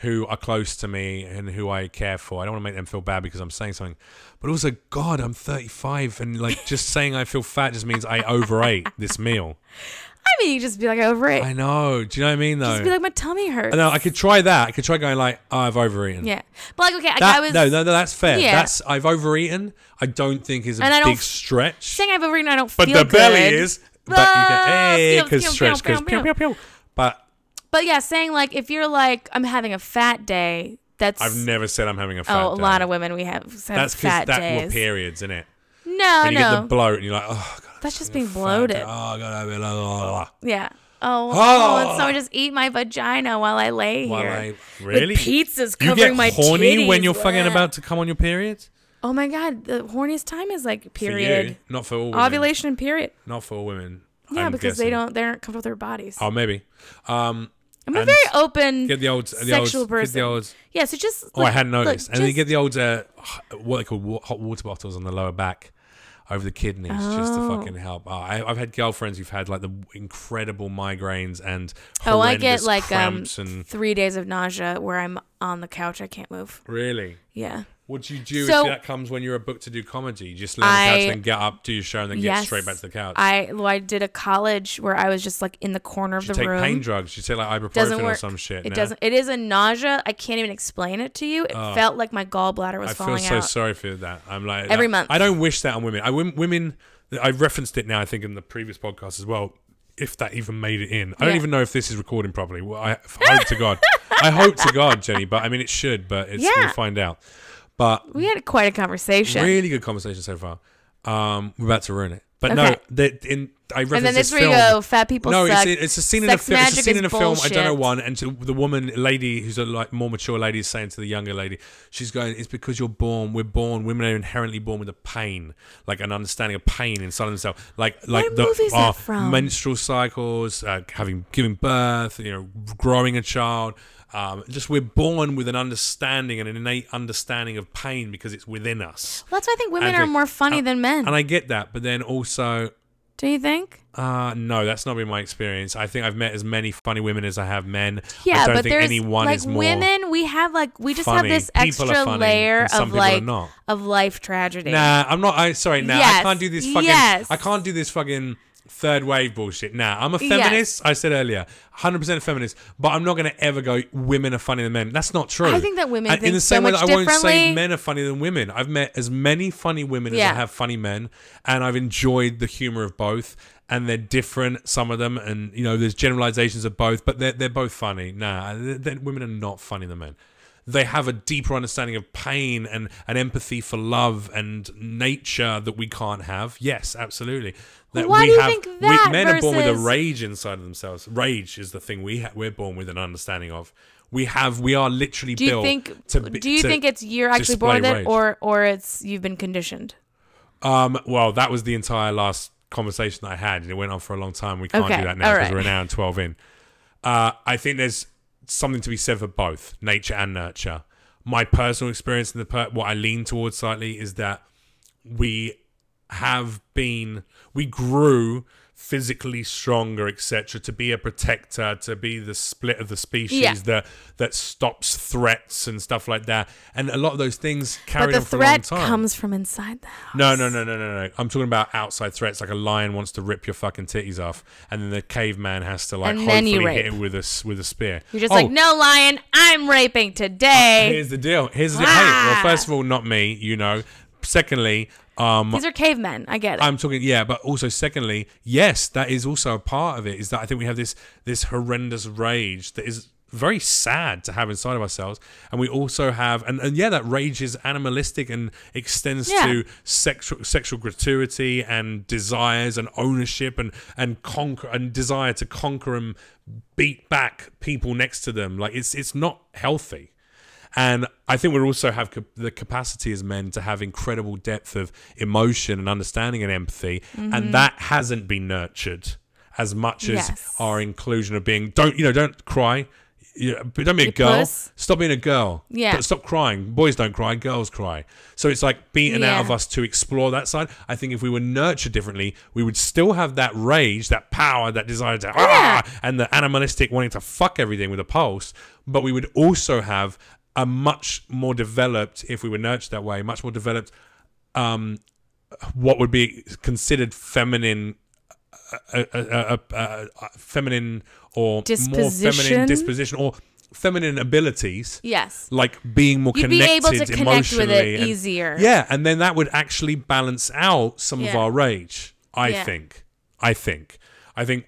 who are close to me and who I care for. I don't want to make them feel bad because I'm saying something. But also, God, I'm 35 and like just saying I feel fat just means I overate this meal.
I mean, you just be like, I overate.
I know. Do you know what I mean, though?
Just be like, my tummy hurts.
No, I could try that. I could try going like, oh, I've overeaten.
Yeah. But like, okay,
That,
I was...
No, that's fair.
Yeah.
I've overeaten. I don't think is a
And I
big
don't-
stretch.
Saying I've overeaten, I don't
But
feel
the
good.
belly is. But you go, hey,
pew,
because
pew,
stretch,
pew,
because
pew,
pew, pew, pew. But
yeah, saying like, if you're like, I'm having a fat day, that's...
I've never said I'm having a fat day.
a lot of women we have said
That's
fat
because
days.
that were periods, isn't it?
No,
When you
no.
get the bloat and you're like, oh, God,
That's just being bloated.
Oh, God, I mean, blah, blah, blah.
Yeah.
Oh.
So I just eat my vagina while I lay here.
Really?
With pizzas
You
covering
get
my
horny
titties.
when you're fucking
Blah.
about to come on your period?
Oh my God, the horniest time is like period.
For you, not for all women.
Ovulation and period.
Not for all women.
Yeah,
I'm
because
guessing.
they aren't comfortable with their bodies.
Oh, maybe.
I'm a very open
Get the old
sexual person.
Get the old.
Yeah, so just
Oh, I hadn't noticed.
Look,
And then you get the old what they call hot water bottles on the lower back over the kidneys just to fucking help. Oh, I've had girlfriends who've had like the incredible migraines and
I get
horrendous
like
cramps and
3 days of nausea where I'm on the couch, I can't move.
really.
Yeah.
What do you do
So-
if that comes when you're booked to do comedy? You just lay on the couch, then get up, do your show, and then get straight back to the couch.
I did a college where I was just like in the corner of
you
the
take
room.
pain drugs. You take like
Doesn't
ibuprofen or
work.
some shit.
It
no?
doesn't. It is a nausea. I can't even explain it to you. It felt like my gallbladder was
I feel
falling
so
out.
sorry for that. I'm like
Every month.
I don't wish that on women. Women. I referenced it now. I think in the previous podcast as well. If that even made it in, I don't even know if this is recording properly. Well, I hope to God. I hope to God, Jenny. But I mean, it should. But we'll find out. But
We had quite a conversation.
really good conversation so far. We're about to ruin it. But
Okay.
no, I referenced
And then
this
this where
film.
you go, fat people
No,
suck.
it's a scene in a
Sex
film. It's a
magic
scene
is
in a film. I don't know
bullshit.
one. And to the woman, lady who's a like more mature lady, is saying to the younger lady, she's going, "It's because we're born. Women are inherently born with a pain, like an understanding of pain inside themselves. Like
What movie is that from?
menstrual cycles, giving birth, growing a child." Just we're born with an understanding, an innate understanding of pain because it's within us.
Well, that's why I think women
And
are
the-
more funny than men.
And I get that, but then also,
Do you think?
no, that's not been my experience. I think I've met as many funny women as I have men.
Yeah,
I don't
but
think
there's
any one
like
is more
women. We just
funny.
have this
People are
extra
funny,
layer
and some
of
people are
like
not.
of life tragedy.
Nah, I'm not. I
Yes,
can't do this fucking.
yes.
I can't do this fucking third wave bullshit. Nah, I'm a feminist. I said earlier, 100% feminist. But I'm not going to ever go. Women are funnier than men. That's not true.
I think that women
in
think
the same
so
way
much
that I won't say
differently.
men are funnier than women. I've met as many funny women as I have funny men, and I've enjoyed the humor of both. And they're different, some of them, and there's generalizations of both, but they're both funny. Nah, women are not funnier than men. They have a deeper understanding of pain and an empathy for love and nature that we can't have. Yes, absolutely. That
Why
we
do you
have,
think that
men are born with a
versus-
rage inside of themselves. Rage is the thing we're born with an understanding of. We are literally
Do you
built
think?
to
Do you think it's you're actually born with
display
it,
rage.
or it's you've been conditioned?
Well, that was the entire last conversation that I had, and it went on for a long time. We can't
Okay,
do that now
all
because
right.
we're an hour and 12 in. I think there's something to be said for both nature and nurture. My personal experience and what I lean towards slightly is that we grew physically stronger, etc., to be a protector, to be the split of the species that stops threats and stuff like that. And a lot of those things carried
But
on
the
for a long
threat
time.
comes from inside the house.
No. I'm talking about outside threats, like a lion wants to rip your fucking titties off, and then the caveman has to
And then you
hopefully hit
rape.
it with a spear.
You're just like, no, lion, I'm raping today.
Here's the deal. Hey, well,
Ah.
first of all, not me. Secondly,
These are cavemen. I get it.
I'm talking, but also secondly, yes, that is also a part of it, is that I think we have this horrendous rage that is very sad to have inside of ourselves. And we also have, and that rage is animalistic and extends to sexual gratuity and desires and ownership and conquer and desire to conquer and beat back people next to them. Like it's not healthy. And I think we also have the capacity as men to have incredible depth of emotion and understanding and empathy, and that hasn't been nurtured as much as our inclusion of being don't cry. but don't be a girl.
puss.
Stop being a girl.
Yeah.
But stop crying. Boys don't cry. Girls cry. So it's like beaten out
Yeah.
of us to explore that side. I think if we were nurtured differently, we would still have that rage, that power, that desire to and the animalistic wanting to fuck everything with a pulse. But we would also have a much more developed, if we were nurtured that way, much more developed, what would be considered feminine, feminine or more feminine disposition or feminine abilities.
Yes.
Like being more
You'd
connected
be able to connect with it
and,
easier.
Yeah, and then that would actually balance out some of our rage. I think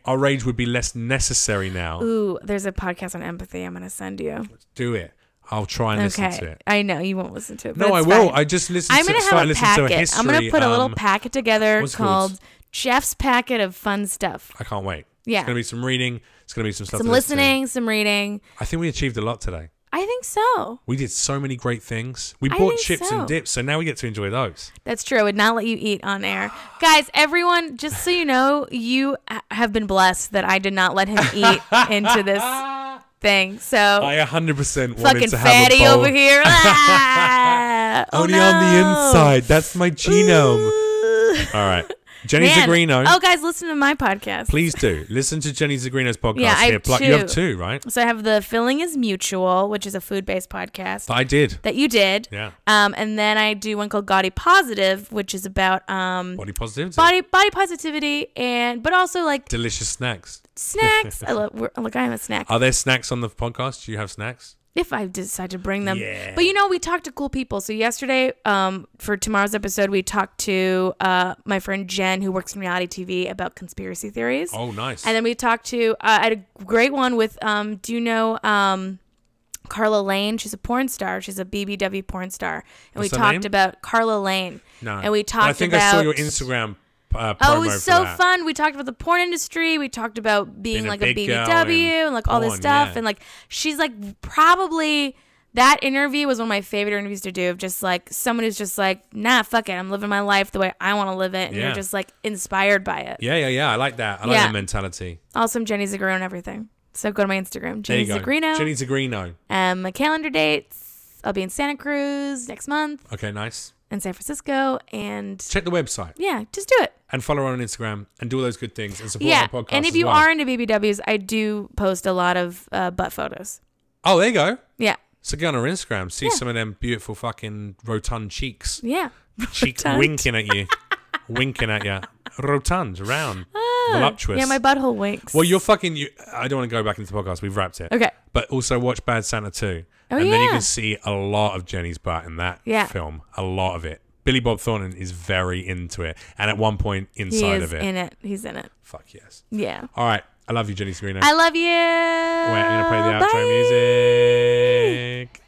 our rage would be less necessary now.
Ooh, there's a podcast on empathy I'm going to send you.
Do it. I'll try and listen to it.
I know you won't listen to it.
No, I will. I just listened
I'm
to
gonna
it.
have a packet.
History.
I'm going to put a little packet together called
called?
Jeff's Packet of Fun Stuff.
I can't wait.
Yeah.
It's going to be some reading. It's going to be some stuff.
Some listening, some reading.
I think we achieved a lot today.
I think so.
We did so many great things. We bought
think
chips
so.
and dips, so now we get to enjoy those.
That's true. I would not let you eat on air. Guys, everyone, just so you know, you have been blessed that I did not let him eat into this thing. So
I 100% wanted
fucking
to have a
fatty
bowl.
over here. Ah!
Only
Oh,
on the
no.
inside. That's my genome. All right. Jenny
Man.
Zigrino.
Oh, guys, listen to my podcast.
Please do. Listen to Jenny Zigrino's podcast.
Yeah, I have
You have
two.
2, right?
So I have the Filling is Mutual, which is a food-based podcast
I did.
that you did.
Yeah.
And then I do one called Gaudy Positive, which is about
Body positivity.
body positivity but also like
Delicious snacks.
snacks. Look, I'm a snack.
Are there snacks on the podcast? Do you have snacks?
If I decide to bring them.
Yeah.
But we talked to cool people. So yesterday, for tomorrow's episode, we talked to my friend Jen, who works in reality TV, about conspiracy theories.
Oh, nice.
And then we talked to, I had a great one with, do you know Carla Lane? She's a porn star. She's a BBW porn star. And
What's
we
her
talked
name?
about Carla Lane.
No.
And we
But
talked
I think
about...
I saw your Instagram promo
Oh, it was
for
so
that.
fun. We talked about the porn industry. We talked about being
a
like a
big girl
BBW and like all this
porn,
stuff.
yeah.
And like, she's like probably... That interview was one of my favorite interviews to do, of just like someone who's just like, nah, fuck it. I'm living my life the way I want to live it. And
Yeah.
you're just like inspired by it.
Yeah. I like that. I like
Yeah.
that mentality.
Also, I'm Jenny Zigrino and everything. So go to my Instagram,
There
Jenny
you go.
Zigrino.
Jenny Zigrino.
My calendar dates. I'll be in Santa Cruz next month
Okay, nice.
and San Francisco. And
Check the website
yeah, just do it.
and follow her on Instagram and do all those good things and support
Yeah.
our podcast
And if
as
you
well.
are into BBWs, I do post a lot of butt photos.
Oh, there you go.
Yeah.
So go on her Instagram, see some of them beautiful fucking rotund cheeks.
Yeah.
Cheeks
Rotund.
winking at you. Winking at you. Rotund, round, voluptuous.
Yeah, my butthole winks.
Well, you're fucking... I don't want to go back into the podcast. We've wrapped it.
Okay.
But also watch Bad Santa 2.
Oh,
and then you
yeah.
can see a lot of Jenny's butt in that film. A lot of it. Billy Bob Thornton is very into it. And at one point inside of it.
in it. He's in it.
Fuck yes.
Yeah.
All right. I love you, Jenny Zigrino.
I love you.
We're going to play the outro
Bye.
music.